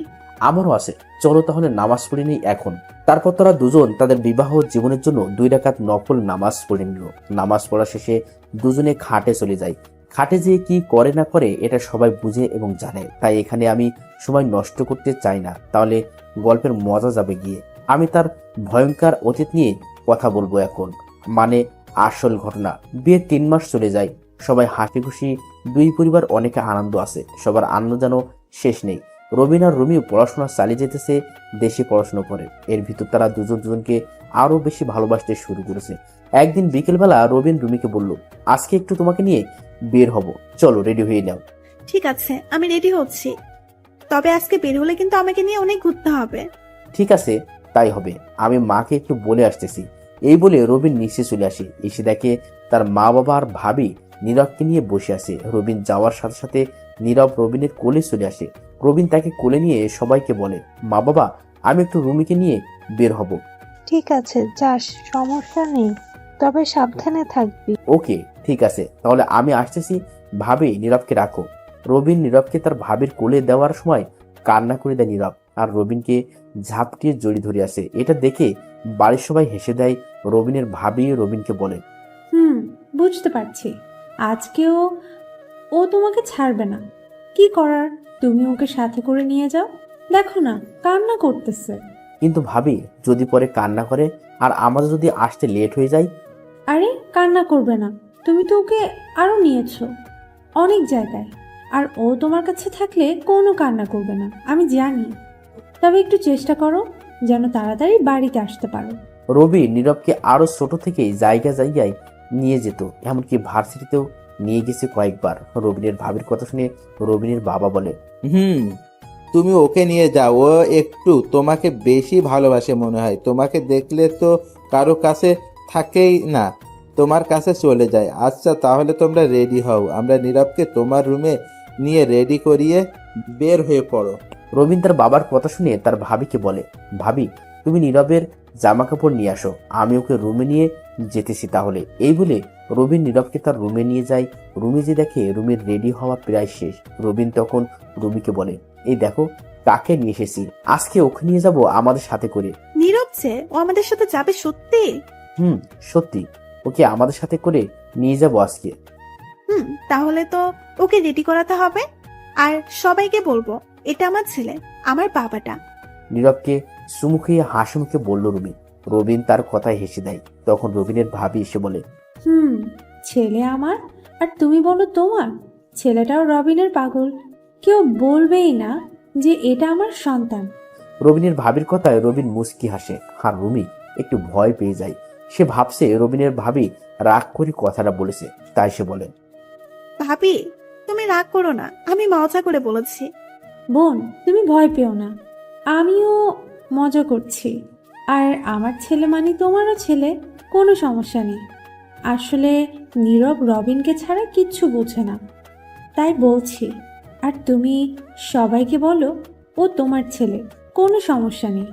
আমারও আছে, চলো তাহলে নামাজ পড়ে নেই এখন। তারপর তারা দুজন তাদের বিবাহ জীবনের জন্য 2 রাকাত নফল নামাজ পড়ে নিল। নামাজ পড়া শেষে দুজনে খাটে চলে যায়। খাটে যেয়ে কি করে না করে এটা সবাই বুঝে এবং জানে, তাই এখানে আমি সময় নষ্ট করতে চাই না, তাহলে গল্পের মজা যাবে গিয়ে। আমি তার ভয়ঙ্কর অতীত নিয়ে কথা বলবো এখন, মানে আসল ঘটনা। বিয়ে 3 মাস চলে যায়, সবাই হাসি খুশি, 2 পরিবার অনেকে আনন্দ আছে, সবার আনন্দ যেন শেষ নেই। রবিন আর রুমিও পড়াশোনা চালিয়ে যেতেছে, দেশে পড়াশোনা করে। এর ভিতর তারা দুজনকে আরো বেশি ভালোবাসতে শুরু করেছে। একদিন বিকেলবেলা রবিন রুমিকে বলল, আজকে একটু তোমাকে নিয়ে বের হব, চলো রেডি হয়ে নাও। ঠিক আছে, আমি রেডি হচ্ছি, তবে আজকে বের হলে কিন্তু আমাকে নিয়ে অনেক ঘুরতে হবে। ঠিক আছে, তাই হবে, আমি মাকে একটু বলে আসতেছি। এই বলে রবিন নিচে চলে আসে। এসে দেখে তার মা বাবা আর ভাবি নীরবকে নিয়ে বসে আছে। রবিন যাওয়ার সাথে সাথে নীরব রবিনের কোলে চলে আসে। রবিন তাকে কোলে নিয়ে সবাইকে বলে, মা বাবা, আমি একটু রুমিকে নিয়ে বের হব। ঠিক আছে, যাস, সমস্যা নেই, তবে সাবধানে থাকবি। ওকে ঠিক আছে, তাহলে আমি আসতেছি। ভাবি নীরবকে রাখো। রবিন নীরবকে তার ভাবির কোলে দেওয়ার সময় কান্না করে দেয় নীরব, আর রবিনকে ঝাপটিয়ে জড়ি ধরে আসে। এটা দেখে বাড়ির সবাই হেসে দেয়। রবিনের ভাবি রবিনকে বলে, বুঝতে পারছি, আজকেও ও তোমাকে ছাড়বে না। কি করার, তুমি ওকে সাথে করে নিয়ে যাও। দেখো না, কান্না করতেছে। কিন্তু ভাবি যদি পরে কান্না করে আর আমাদের যদি আসতে লেট হয়ে যায়? আরে কান্না করবে না, তুমি তো ওকে আরো নিয়েছো অনেক জায়গায়, আর ও তোমার কাছে থাকলে কোনো কান্না করবে না, আমি জানি। তবে একটু চেষ্টা করো যেন তাড়াতাড়ি বাড়িতে আসতে পারো। রবি নীরবকে আরো ছোট থেকে জায়গায় নিয়ে যেত, এমনকি ভার্সিটিতেও নিয়ে গেছে কয়েকবার। রবিনের ভাবির কথা শুনে রবিনের বাবা বলে, তুমি ওকে নিয়ে যাও, ও একটু তোমাকে বেশি ভালোবাসে মনে হয়। তোমাকে দেখলে তো কারো কাছে থাকেই না, তোমার কাছে চলে যায়। আচ্ছা তাহলে তোমরা রেডি হও, আমরা নীরবকে তোমার রুমে নিয়ে রেডি করিয়ে বের হয়ে পড়ো। রবিন তার বাবার কথা শুনে তার ভাবিকে বলে, ভাবি তুমি নীরবের জামা কাপড় নিয়ে আসো, আমি ওকে রুমে নিয়ে যেতেছি তাহলে। এই বলে রবিন নীরবকে তার রুমে নিয়ে যায়। রুমে যে দেখে রুমির রেডি হওয়া প্রায় শেষ। রবিন তখন রুমিকে বলে, এই দেখো কাকে নিয়ে এসেছি, আজকে ওকে নিয়ে যাব আমাদের সাথে করে। নীরব যে ও আমাদের সাথে যাবে সত্যি? সত্যি, ওকে আমাদের সাথে করে নিয়ে যাব আজকে। তাহলে তো ওকে রেডি করাতে হবে, আর সবাইকে বলবো এটা আমার ছেলে, আমার বাবাটা। নীরবকে চুমু খেয়ে হাসি মুখে বলল রুমি। রবিন তার কথায় হেসে দেয়। তখন রবিনের ভাবি এসে বলে, ছেলে আমার, আর তুমি বলো তোমার। ছেলেটাও রবিনের পাগল, কেউ বলবেই না যে এটা আমার সন্তান। রবিনের ভাবির কথায় রবিন মুচকি হাসে, আর রুমি একটু ভয় পেয়ে যায়। সে ভাবছে রবিনের ভাবি রাগ করে কথাটা বলেছে, তাই সে বলে, ভাবি তুমি রাগ করো না, আমি মজা করে বলেছি। বোন, তুমি ভয় পেও না, আমিও মজা করছি। আর আমার ছেলে মানে তোমারও ছেলে, কোনো সমস্যা নেই। আসলে নীরব রবিনকে ছাড়া কিচ্ছু বোঝে না, তাই বলছি। আর তুমি সবাইকে বলো ও তোমার ছেলে, কোনো সমস্যা নেই।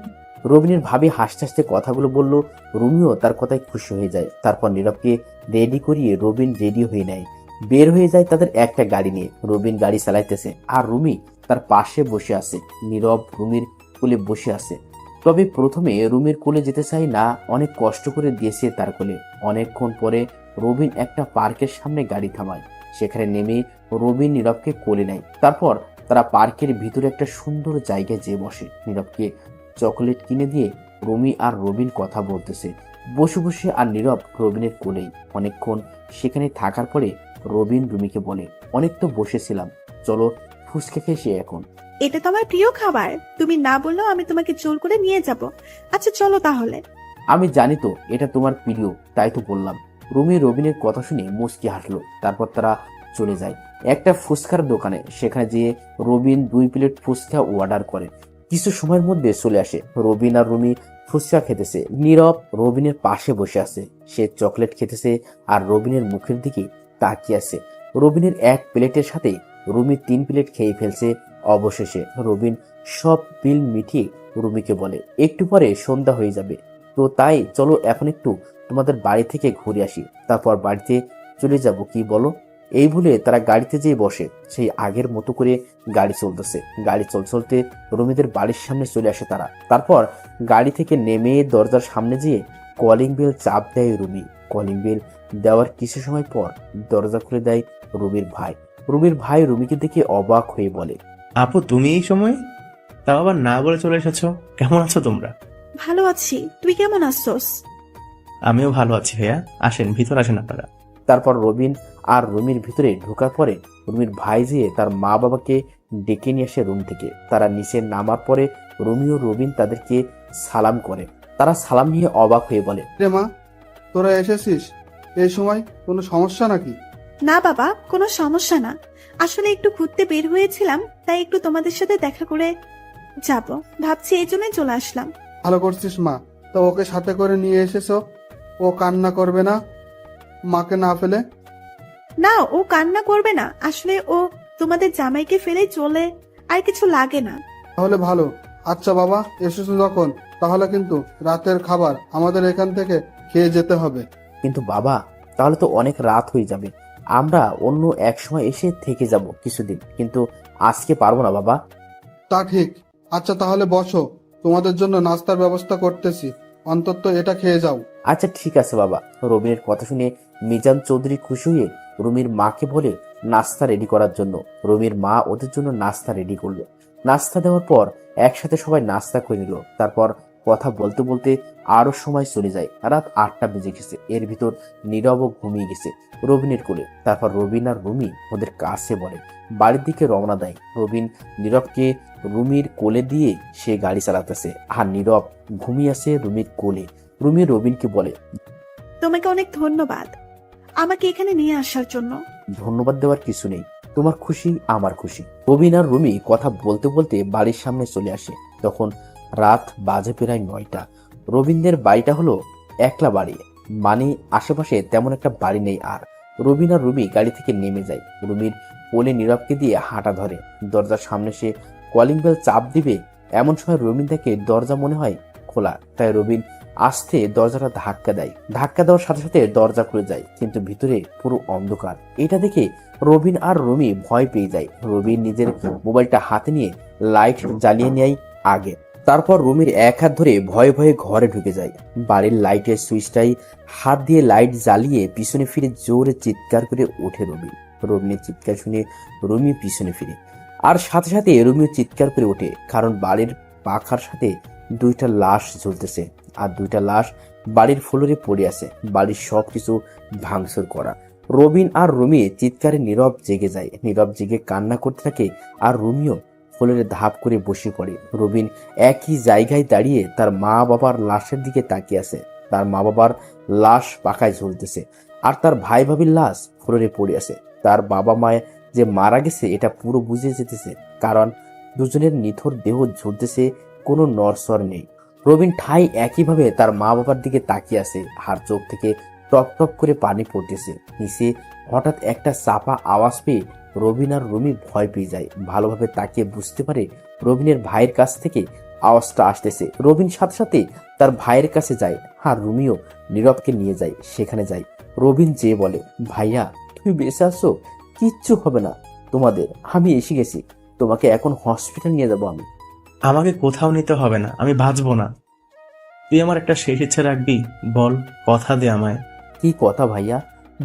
রবিনের ভাবি হাসতে হাসতে কথাগুলো বলল। রুমিও তার কথায় খুশি হয়ে যায়। তারপর নীরবকে রেডি করিয়ে রবিন রেডি হয়ে নেয়। বের হয়ে যায় তাদের একটা গাড়ি নিয়ে। রবিন গাড়ি চালাইতেছে আর রুমি তার পাশে বসে আছে। নীরব রুমির কোলে বসে আছে। তবে প্রথমে রুমির কোলে যেতে চাই না, অনেক কষ্ট করে দিয়েছে তার কোলে। অনেকক্ষণ পরে রবিন একটা পার্কের সামনে গাড়ি থামায়। সেখানে নেমে রবিন নীরবকে কোলে নেয়। তারপর তারা পার্কের ভিতরে একটা সুন্দর জায়গায় যেয়ে বসে। নীরবকে চকলেট কিনে দিয়ে রুমি আর রবিন কথা বলতেছে বসে বসে, আর নীরব রবিনের কোলেই। অনেকক্ষণ সেখানে থাকার পরে রবিন রুমিকে বলে, অনেক তো বসেছিলাম, চলো ফুচকা খেয়েছি এখন। এটা তো আমার প্রিয় খাবার, তুমি না বললেও আমি তোমাকে জোর করে নিয়ে যাব। আচ্ছা চলো তাহলে। আমি জানি তো এটা তোমার প্রিয়, তাই তো বললাম। রুমি রবিনের কথা শুনে মুচকি হাসলো। তারপর তারা চলে যায় একটা ফুচকার দোকানে। সেখানে যেয়ে রবিন 2 প্লেট ফুচকা অর্ডার করে। কিছু সময়ের মধ্যে চলে আসে। রবিন আর রুমি ফুচকা খেতেছে। নীরব রবিনের পাশে বসে আছে। সে চকলেট খেতেছে আর রবিনের মুখের দিকে তাকিয়ে আছে। রবিনের 1 প্লেটের সাথে রুমি 3 প্লেট খেয়ে ফেলছে। অবশেষে রবিন সব বিল মিটিয়ে রুমিকে বলে, একটু পরে সন্ধ্যা হয়ে যাবে, তো তাই চলো এখন একটু তোমাদের বাড়ি থেকে ঘুরে আসি, তারপর বাড়িতে চলে যাব, কি বলো? এই বলে তারা গাড়িতে যেয়ে বসে। সেই আগের মতো করে গাড়ি চলতেছে। গাড়ি চলতে রুমিদের বাড়ির সামনে চলে আসে তারা। তারপর গাড়ি থেকে নেমে দরজার সামনে যেয়ে কলিং বেল চাপ দেয় রুমি। কলিং বেল দেওয়ার কিছু সময় পর দরজা খুলে দেয় রুমির ভাই। রুমির ভাই রুমিকে দেখে অবাক হয়ে বলে, আপু তুমি এই সময়? তাও আবার না বলে চলে এসেছো। কেমন আছো তোমরা? ভালো আছি, তুই কেমন আছোস? আমিও ভালো আছি ভাইয়া, আসেন ভিতর আসেন আপনারা। তারপর রবিন আর রুমির ভিতরে ঢোকার পরে রুমির ভাই যেয়ে তার মা বাবাকে ডেকে নিয়ে আসে রুম থেকে। তারা নিচে নামার পরে রুমি ও রবিন তাদেরকে সালাম করে। তারা সালাম নিয়ে অবাক হয়ে বলে, রে মা, তোরা এসেছিস এই সময়, কোনো সমস্যা নাকি? না বাবা, কোনো সমস্যা না। আসলে একটু ঘুরতে বের হয়েছিলাম, তাই একটু তোমাদের সাথে দেখা করে যাব ভাবছি, এই জন্যই চলে আসলাম। ভালো করছিস মা। তো ওকে সাথে করে নিয়ে এসেছো, ও কান্না করবে না মাকে না ফেলে? না, ও কান্না করবে না। আসলে ও তোমাদের জামাইকে ফেলে চলে, আর কিছু লাগে না। তাহলে ভালো। আচ্ছা বাবা, এসেছো যখন, তাহলে কিন্তু রাতের খাবার আমাদের এখান থেকে খেয়ে যেতে হবে। কিন্তু বাবা, তাহলে তো অনেক রাত হয়ে যাবে। আমরা অন্য এক সময় এসে থেকে যাব কিছুদিন, কিন্তু আজকে পারবো না বাবা। তা ঠিক। আচ্ছা তাহলে বসো, তোমাদের জন্য নাস্তার ব্যবস্থা করতেছি, অন্তত এটা খেয়ে যাও। আচ্ছা ঠিক আছে বাবা। রবিনের কথা শুনে মিজান চৌধুরী খুশি হয়ে রুমির মাকে বলে নাস্তা রেডি করার জন্য। রুমির মা ওদের জন্য নাস্তা রেডি করলো। নাস্তা দেওয়ার পর একসাথে সবাই নাস্তা করে নিল। তারপর কথা বলতে বলতে আরো সময় চলে যায়। রাত 8টা বেজে গেছে। এর ভিতর নীরবও ঘুমিয়ে গেছে রবিনের কোলে। তারপর রবিন আর রুমি ওদের কাছে বলে বাড়ির দিকে রওনা দেয়। রবিন নীরবকে রুমির কোলে দিয়ে সে গাড়ি চালাতেছে, আর নীরব ঘুমিয়ে আছে রুমির কোলে। রুমি রবিনকে বলে, তোমাকে অনেক ধন্যবাদ আমাকে এখানে নিয়ে আসার জন্য। ধন্যবাদ দেওয়ার কিছু নেই, তোমার খুশি আমার খুশি। রবিন আর রুমি কথা বলতে বলতে বাড়ির সামনে চলে আসে। তখন রাত বাজে প্রায় 9টা। রবিনদের বাড়িটা হলো একলা বাড়ি, মানে আশেপাশে তেমন একটা বাড়ি নেই। আর রবিন আর রুমি গাড়ি থেকে নেমে যায়। রুমির কোলে নীরবকে দিয়ে হাঁটা ধরে। দরজার সামনে সে কলিং বেল চাপ দিবে, এমন সময় রবিন দেখে দরজা মনে হয় খোলা। তাই রবিন আস্তে দরজাটা ধাক্কা দেয়। ধাক্কা দেওয়ার সাথে সাথে দরজা খুলে যায়, কিন্তু ভিতরে পুরো অন্ধকার। এটা দেখে রবিন আর রুমি ভয় পেয়ে যায়। রবিন নিজের মোবাইলটা হাতে নিয়ে লাইট জ্বালিয়ে নেয় আগে। তারপর রুমির এক হাত ধরে ভয়ে ভয়ে ঘরে ঢুকে যায়। বাড়ির লাইটের সুইচটাই হাত দিয়ে লাইট জ্বালিয়ে পিছনে ফিরে জোরে চিৎকার করে ওঠে রবিন। রবিনের চিৎকার শুনে রুমি পিছনে ফিরে, আর সাথে সাথে রুমিও চিৎকার করে ওঠে, কারণ বাড়ির পাখার সাথে 2টা লাশ ঝুলতেছে, আর 2টা লাশ বাড়ির ফ্লোরে পড়ে আছে। বাড়ির সবকিছু ভাঙচুর করা। রবিন আর রুমি চিৎকারে নীরব জেগে যায়। নীরব জেগে কান্না করতে থাকে, আর রুমিও ফ্লোরে ধাপ করে বসে পড়ে। রবিন একই জায়গায় দাঁড়িয়ে তার মা বাবার লাশের দিকে তাকিয়ে আছে। তার মা বাবার লাশ পাখায় ঝুলতেছে, আর তার ভাই ভাবির লাশ ফ্লোরে পড়ে আছে। তার বাবা মায়ের যে মারা গেছে এটা পুরো বুঝে যেতেছে, কারণ দুজনের নিথর দেহ ঝুলতেছে, কোনো নড়চড় নেই। রবিন ঠাই একইভাবে তার মা বাবার দিকে তাকিয়ে আছে, আর চোখ থেকে টপ টপ করে পানি পড়তেছে। নিচে হঠাৎ একটা চাপা আওয়াজ পেয়ে রবিন আর রুমি ভয় পেয়ে যায়। ভালোভাবে তাকিয়ে বুঝতে পারে রবিনের ভাইয়ের কাছ থেকে আওয়াজটা আসতেছে। রবিন সাথে সাথে তার ভাইয়ের কাছে যায়, আর রুমিও নীরবকে নিয়ে যায়। সেখানে যায় রবিন, যে বলে, ভাইয়া তুমি বেঁচে আছো, কিচ্ছু হবে না তোমাদের, আমি এসে গেছি, তোমাকে এখন হসপিটাল নিয়ে যাবো আমি। আমাকে কোথাও নিতে হবে না, আমি বাঁচবো না। তুই আমার একটা শেষ ইচ্ছে রাখবি? বল, কথা দে আমায়। কি কথা ভাইয়া,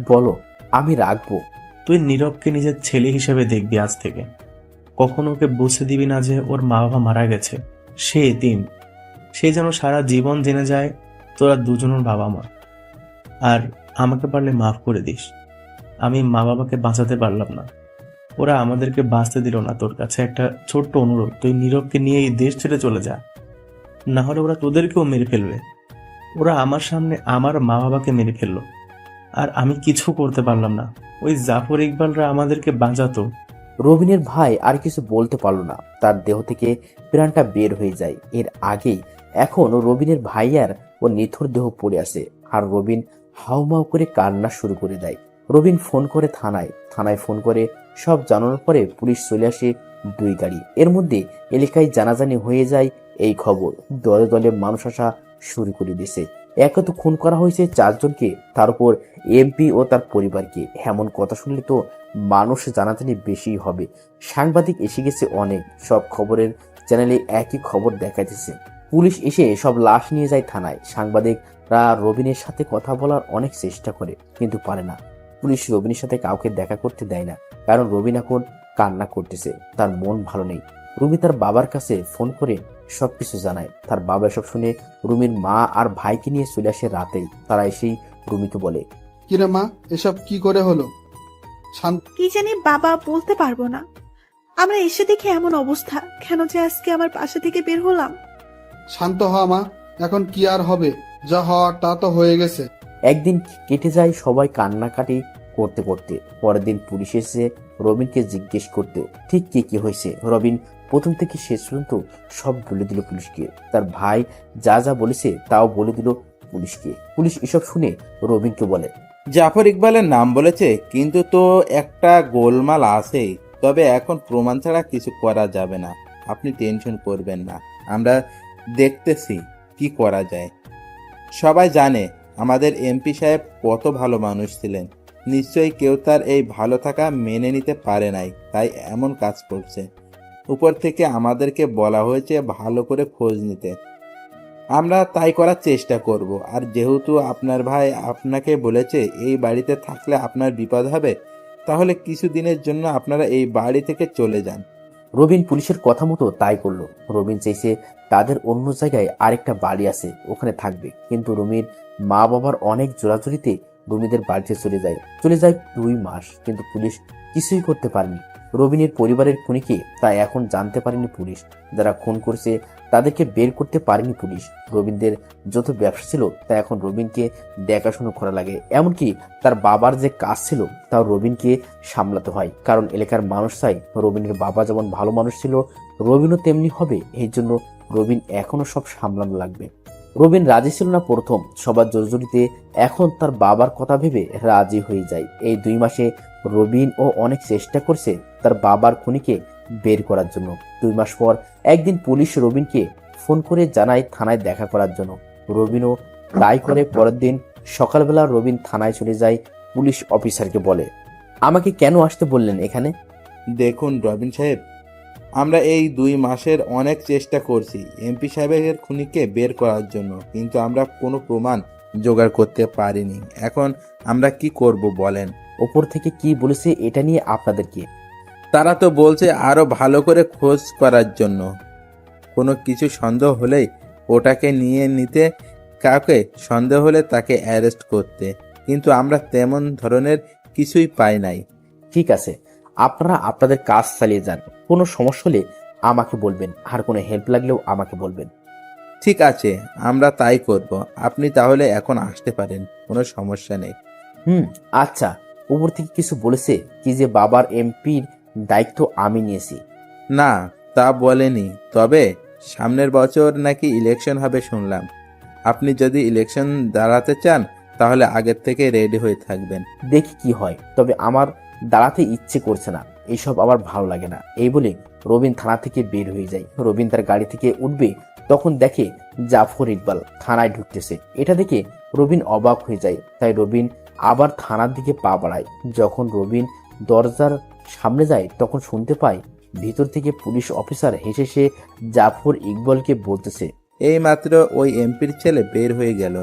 বলো, আমি রাখবো। তুই নীরবকে নিজের ছেলে হিসেবে দেখবি আজ থেকে। কখনো ওকে বুঝতে দিবি না যে ওর মা বাবা মারা গেছে, সে এতিম। সে যেন সারা জীবন জেনে যায় তোরা দুজনের বাবা মা। আর আমাকে পারলে মাফ করে দিস। আমি মা বাবাকে বাঁচাতে পারলাম না, ওরা আমাদেরকে বাঁচতে দিল না। তোর কাছে একটা ছোট্ট অনুরোধ, তুই নীরবকে নিয়ে এই দেশ ছেড়ে চলে যা, না হলে ওরা তোদেরকেও মেরে ফেলবে। ওরা আমার সামনে আমার মা বাবাকে মেরে ফেললো, আর আমি কিছু করতে পারলাম না। ওই জাফর ইকবালরা আমাদেরকে বাঁচাতো। রবিনের ভাই আর কিছু বলতে পারলো না, তার দেহ থেকে প্রাণটা বের হয়ে যায়। এর আগেই এখন রবিনের ভাইয়ার ও নিথর দেহ পড়ে আছে, আর রবিন হাউমাউ করে কান্না শুরু করে দেয়। রবিন ফোন করে থানায় ফোন করে সব জানানোর পরে পুলিশ চলে আসে 2 গাড়ি। এর মধ্যে এলাকায় জানাজানি হয়ে যায় এই খবর। দলে দলে মানুষ আসা শুরু করে দিয়েছে। একে তো খুন করা হয়েছে 4 জনকে, তার উপর এমপি ও তার পরিবারকে। এমন কথা শুনলে তো মানুষ জানাজানি বেশি হবে। সাংবাদিক এসে গেছে অনেক, সব খবরের চ্যানেলে একই খবর দেখাইতেছে। পুলিশ এসে সব লাশ নিয়ে যায় থানায়। সাংবাদিকরা রবিনের সাথে কথা বলার অনেক চেষ্টা করে, কিন্তু পারে না। পুলিশ রবিনের সাথে কাউকে দেখা করতে দেয় না, কারণ রবিন এখন কান্না করতেছে, তার মন ভালো নেই। রুমি তার বাবার কাছে ফোন করে সবকিছু জানায়। তার বাবা সব শুনে রুমির মা আর ভাইকে নিয়ে চলে আসে রাতেই। তারা এসেই রুমিকে বলে, কিরে মা, এসব কি করে হলো? শান্ত কি জানি বাবা, বলতে পারবো না। আমরা এসে দেখে এমন অবস্থা, কেন যে আজকে আমার পাশে থেকে বের হলাম। শান্ত হ মা, এখন কি আর হবে? যা হওয়ার তা তো হয়ে গেছে। একদিন কেটে যায় সবাই কান্নাকাটি করতে করতে। পরের দিন পুলিশ এসে রবিনকে জিজ্ঞেস করতে ঠিক কি হয়েছে। রবিন প্রথম থেকে শেষ পর্যন্ত সব বলে দিল পুলিশকে। তার ভাই যা যা বলেছে তাও বলে দিল পুলিশকে। পুলিশ এসব শুনে রবিনকে বলে, জাফর ইকবালের নাম বলেছে, কিন্তু তো একটা গোলমাল আছেই। তবে এখন প্রমাণ ছাড়া কিছু করা যাবে না। আপনি টেনশন করবেন না, আমরা দেখতেছি কি করা যায়। সবাই জানে আমাদের এমপি সাহেব কত ভালো মানুষ ছিলেন। নিশ্চয়ই কেউ তার এই ভালো থাকা মেনে নিতে পারে নাই, তাই এমন কাজ করছে। উপর থেকে আমাদেরকে বলা হয়েছে ভালো করে খোঁজ নিতে, আমরা তাই করার চেষ্টা করব। আর যেহেতু আপনার ভাই আপনাকে বলেছে এই বাড়িতে থাকলে আপনার বিপদ হবে, তাহলে কিছুদিনের জন্য আপনারা এই বাড়ি থেকে চলে যান। রবিন পুলিশের কথা মতো তাই করলো। রবিন চাইছে তাদের অন্য জায়গায় আরেকটা বাড়ি আছে, ওখানে থাকবে। কিন্তু রুমির মা বাবার অনেক জোরাজুরিতে রুমিদের বাড়িতে চলে যায় 2 মাস, কিন্তু পুলিশ কিছুই করতে পারেনি। রবিনের পরিবারের খুনিকে তা এখন জানতে পারেনি পুলিশ। যারা খুন করছে তাদেরকে বের করতে পারেনি পুলিশ। রবিনদের যত ব্যবসা ছিল তা এখন রবিনকে দেখাশোনা করা লাগে। এমনকি তার বাবার যে কাজ ছিল তাও রবিনকে সামলাতে হয়, কারণ এলাকার মানুষ চায় রবিনের বাবা যেমন ভালো মানুষ ছিল রবিনও তেমনি হবে। এই জন্য রবিন এখনো সব সামলানো লাগবে। রবিন রাজি ছিল না প্রথম, সবার জোরজুরিতে এখন তার বাবার কথা ভেবে রাজি হয়ে যায়। এই 2 মাসে রবিন ও অনেক চেষ্টা করছে তার বাবার খুনিকে বের করার জন্য। 2 মাস পর একদিন পুলিশ রবিনকে ফোন করে জানায় থানায় দেখা করার জন্য। রবিনও তাই করে। পরের দিন সকালবেলা রবিন থানায় চলে যায়। পুলিশ অফিসারকে বলে, আমাকে কেন আসতে বললেন এখানে? দেখুন রবিন সাহেব, আমরা এই 2 মাসের অনেক চেষ্টা করছি এমপি সাহেবের খুনিকে বের করার জন্য, কিন্তু আমরা কোনো প্রমাণ জোগাড় করতে পারিনি। এখন আমরা কি করব বলেন? ওপর থেকে কি বলেছে এটা নিয়ে আপনাদের কি? তারা তো বলছে আরো ভালো করে খোঁজ করার জন্য। কোনো কিছু সন্দেহ হলেই ওটাকে নিয়ে নিতে, কাউকে সন্দেহ হলে তাকে অ্যারেস্ট করতে, কিন্তু আমরা তেমন ধরনের কিছুই পাই নাই। ঠিক আছে, আপনারা আপনাদের কাজ চালিয়ে যান। কোনো সমস্যা হলে আমাকে বলবেন, আর কোনো হেল্প লাগলেও আমাকে বলবেন। ঠিক আছে, আমরা তাই করব। আপনি তাহলে এখন আসতে পারেন, কোনো সমস্যা নেই। আচ্ছা, উপর থেকে কিছু বলেছে কি যে বাবার এমপির দায়িত্ব আমি নিয়েছি? না, তা বলেনি, তবে সামনের বছর নাকি ইলেকশন হবে শুনলাম। আপনি যদি ইলেকশন দাঁড়াতে চান তাহলে আগের থেকে রেডি হয়ে থাকবেন। দেখি কি হয়, তবে আমার দাঁড়াতে ইচ্ছে করছে না, এইসব আমার ভালো লাগে না। এই বলে রবিন থানা থেকে বের হয়ে যায়। রবিন তার গাড়ি থেকে উঠবে, তখন দেখে জাফর ইকবাল থানায় ঢুকতেছে। এটা দেখে রবিন অবাক হয়ে যায়, তাই রবিন আবার থানার দিকে পা বাড়ায়। যখন রবিন দরজার সামনে যায় তখন শুনতে পায় ভিতর থেকে পুলিশ অফিসার হেসে সে জাফর ইকবালকে বলতেছে, এই মাত্র ওই এমপির ছেলে বের হয়ে গেল,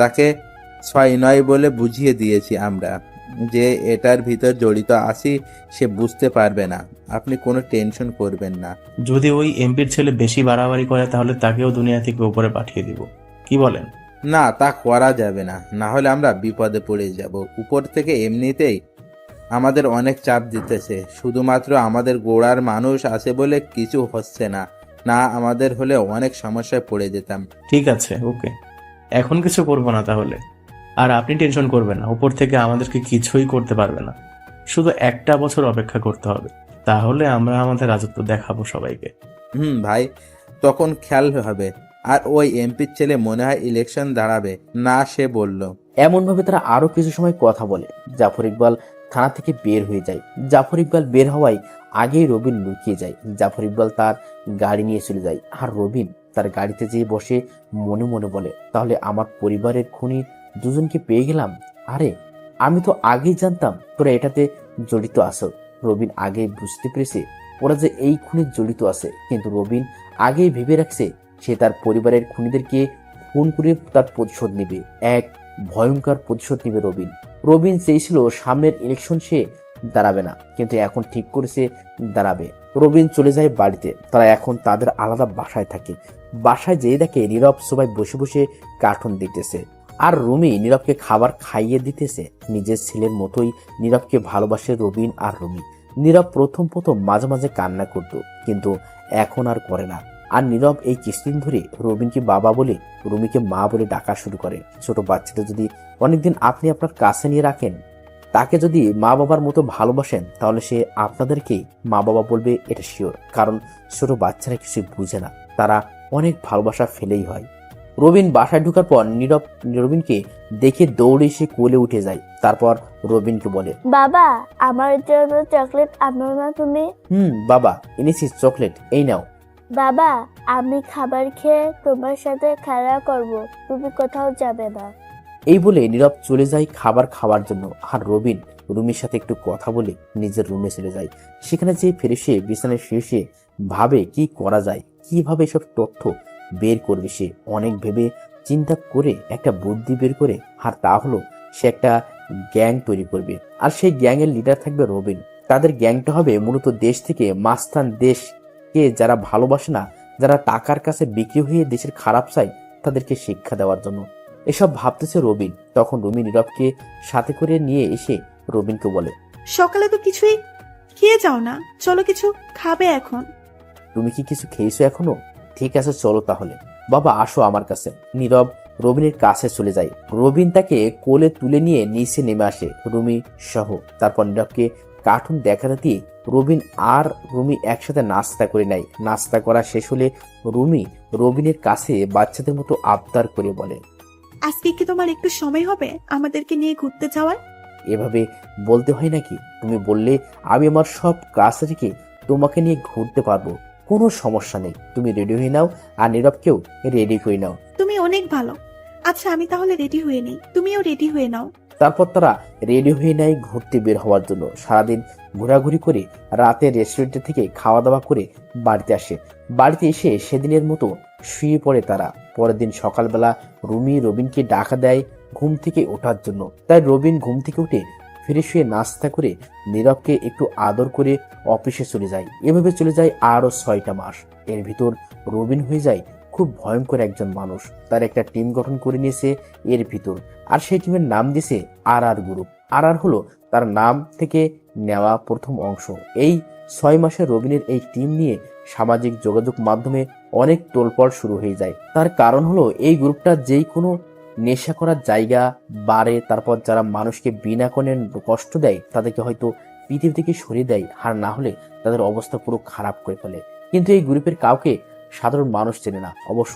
তাকে 6-9 বলে বুঝিয়ে দিয়েছি আমরা যে এটার ভিতর জড়িত আছি, সে বুঝতে পারবে না। আপনি কোনো টেনশন করবেন না। যদি ওই এমপির ছেলে বেশি বাড়াবাড়ি করে তাহলে তাকেও দুনিয়া থেকে উপরে পাঠিয়ে দিব, কি বলেন? না, তা করা যাবে না, না হলে আমরা বিপদে পড়ে যাব। উপর থেকে এমনিতেই আমাদের অনেক চাপ দিতেছে, শুধুমাত্র আমাদের গোড়ার মানুষ আছে বলে কিছু হচ্ছে না, না আমাদের হলে অনেক সমস্যায় পড়ে যেতাম। ঠিক আছে, ওকে, এখন কিছু করবো না তাহলে। আর আপনি টেনশন করবেন না, উপর থেকে আমাদেরকে কিছুই করতে পারবে না। শুধু একটা বছর অপেক্ষা করতে হবে, তাহলে আমরা আমাদের রাজত্ব দেখাবো সবাইকে। ভাই, তখন খেয়াল হবে। আর ওই এমপির ছেলে মনে হয় ইলেকশন দাঁড়াবে না, সে বলল। এমনভাবে তারা আরো কিছু সময় কথা বলে। জাফর ইকবাল থানা থেকে বের হয়ে যায়। জাফর ইকবাল বের হওয়ায় আগেই রবিন লুকিয়ে যায়। জাফর ইকবাল তার গাড়ি নিয়ে চলে যায়, আর রবিন তার গাড়িতে যেয়ে বসে মনে মনে বলে, তাহলে আমার পরিবারের খুনি দুজনকে পেয়ে গেলাম। আরে, আমি তো আগেই জানতাম তোরা এটাতে জড়িত আছো। রবিন আগেই বুঝতে পেরেছে ওরা যে এই খুনে জড়িত আছে, কিন্তু রবিন আগেই ভেবে রাখছে সে তার পরিবারের খুনিদেরকে খুন করে তার প্রতিশোধ নেবে, এক ভয়ঙ্কর প্রতিশোধ নেবে রবিন। রবিন চেয়েছিল সামনের ইলেকশন সে দাঁড়াবে না, কিন্তু এখন ঠিক করেছে দাঁড়াবে। রবিন চলে যায় বাড়িতে। তারা এখন তাদের আলাদা বাসায় থাকে। বাসায় যেয়ে দেখে নীরব সবাই বসে বসে কার্টুন দেখতেছে, আর রুমি নীরবকে খাবার খাইয়ে দিতেছে। নিজের ছেলের মতোই নীরবকে ভালোবাসে রবিন আর রুমি। নীরব প্রথম মাঝে মাঝে কান্না করত, কিন্তু এখন আর করে না। আর নীরব এই কিছুদিন ধরে রবিনকে বাবা বলে, রুমিকে মা বলে ডাকা শুরু করে। ছোট বাচ্চাটা যদি অনেকদিন আপনি আপনার কাছে নিয়ে রাখেন, তাকে যদি মা বাবার মতো ভালোবাসেন, তাহলে সে আপনাদেরকেই মা বাবা বলবে, এটা শিওর। কারণ ছোট বাচ্চারা কিছু বুঝে না, তারা অনেক ভালোবাসা ফেলেই হয়। রবিন বাসায় ঢোকার পর নীরব রবিনকে দেখে দৌড়ে এসে কোলে উঠে যায়। তারপর রবিনকে বলে, বাবা, আমার জন্য চকলেট আনো না তুমি? বাবা এনেছি চকলেট, এই নাও। বাবা, আমি খাবার খেয়ে তোমার সাথে খেলা করব, তুমি কোথাও যাবে না। এই বলে নীরব চলে যায় খাবার খাওয়ার জন্য। আর রবিন রুমির সাথে একটু কথা বলে নিজের রুমে চলে যায়। সেখানে যে ফিরে সে বিছানায় শুয়ে ভাবে কি করা যায়, কিভাবে এসব তথ্য বের করবে। সে অনেক ভেবে চিন্তা করে একটা বুদ্ধি বের করে, আর তা হলো সে একটা গ্যাং তৈরি করবে। আর সেই গ্যাংয়ের লিডার থাকবে রবিন। তাদের গ্যাংটা হবে মূলত দেশ থেকে মাস্তান, দেশকে যারা ভালোবাসে না, যারা টাকার কাছে বিক্রি হয়ে দেশের খারাপ চায়, তাদেরকে শিক্ষা দেওয়ার জন্য। এসব ভাবতেছে রবিন। তখন রুমি নীরবকে সাথে করে নিয়ে এসে রবিনকে বলে, সকালে তো কিছুই খেয়ে যাও না, চলো কিছু খাবে এখন। তুমি কি কিছু খেয়েছো এখনো? ঠিক আছে, চলো তাহলে। বাবা আসো আমার কাছে। নীরব রবিনের কাছে চলে যায়। রবিন তাকে কোলে তুলে নিয়ে নিচে নেমে আসে, রুমি সহ। তারপর নীরবকে কার্টুন দেখাতে দিয়ে রবিন আর রুমি একসাথে নাস্তা করে নেয়। নাস্তা করা শেষ হলে রুমি রবিনের কাছে বাচ্চাদের মতো আবদার করে বলে, আজকে কি তোমার একটু সময় হবে আমাদেরকে নিয়ে ঘুরতে যাওয়ার? এভাবে বলতে হয় নাকি? তুমি বললে আমি আমার সব কাজ রেখে তোমাকে নিয়ে ঘুরতে পারবো, কোনো সমস্যা নেই। তুমি রেডি হয়ে নাও, আর নীরবকেও রেডি করে নাও। তুমি অনেক ভালো। আচ্ছা, আমি তাহলে রেডি হয়ে নেই, তুমিও রেডি হয়ে নাও। তারপর তারা রেডি হয়ে নেয় ঘুরতে বের হওয়ার জন্য। সারাদিন ঘোরাঘুরি করে রাতে রেস্টুরেন্ট থেকে খাওয়া দাওয়া করে বাড়িতে আসে। বাড়িতে এসে সেদিনের মতো শুয়ে পড়ে তারা। পরের দিন সকালবেলা রুমি রবিনকে ডাকা দেয় ঘুম থেকে ওঠার জন্য। তাই রবিন ঘুম থেকে উঠে ফিরে শুয়ে নাস্তা করে নীরবকে একটু আদর করে অফিসে চলে যায়। এভাবে চলে যায় আরো 6টা মাস। এর ভিতর রবিন হয়ে যায় খুব ভয়ঙ্কর একজন মানুষ। তার একটা টিম গঠন করে নিয়েছে এর ভিতর, আর সেই টিমের নাম দিয়েছে আর গ্রুপ। আর হলো তার নাম থেকে নেওয়া প্রথম অংশ। এই 6 মাসে রবিনের এই টিম নিয়ে সামাজিক যোগাযোগ মাধ্যমে অনেক তোলপাড় শুরু হয়ে যায়। তার কারণ হলো এই গ্রুপটা যেই কোনো নেশা করার জায়গা, বারে, তারপর যারা মানুষকে বিনা কোণে কষ্ট দেয় তাদেরকে হয়তো পৃথিবী থেকে সরিয়ে দেয়, আর না হলে তাদের অবস্থা পুরো খারাপ করে ফেলে। কিন্তু এই গ্রুপের কাউকে সাধারণ মানুষ চেনে না। অবশ্য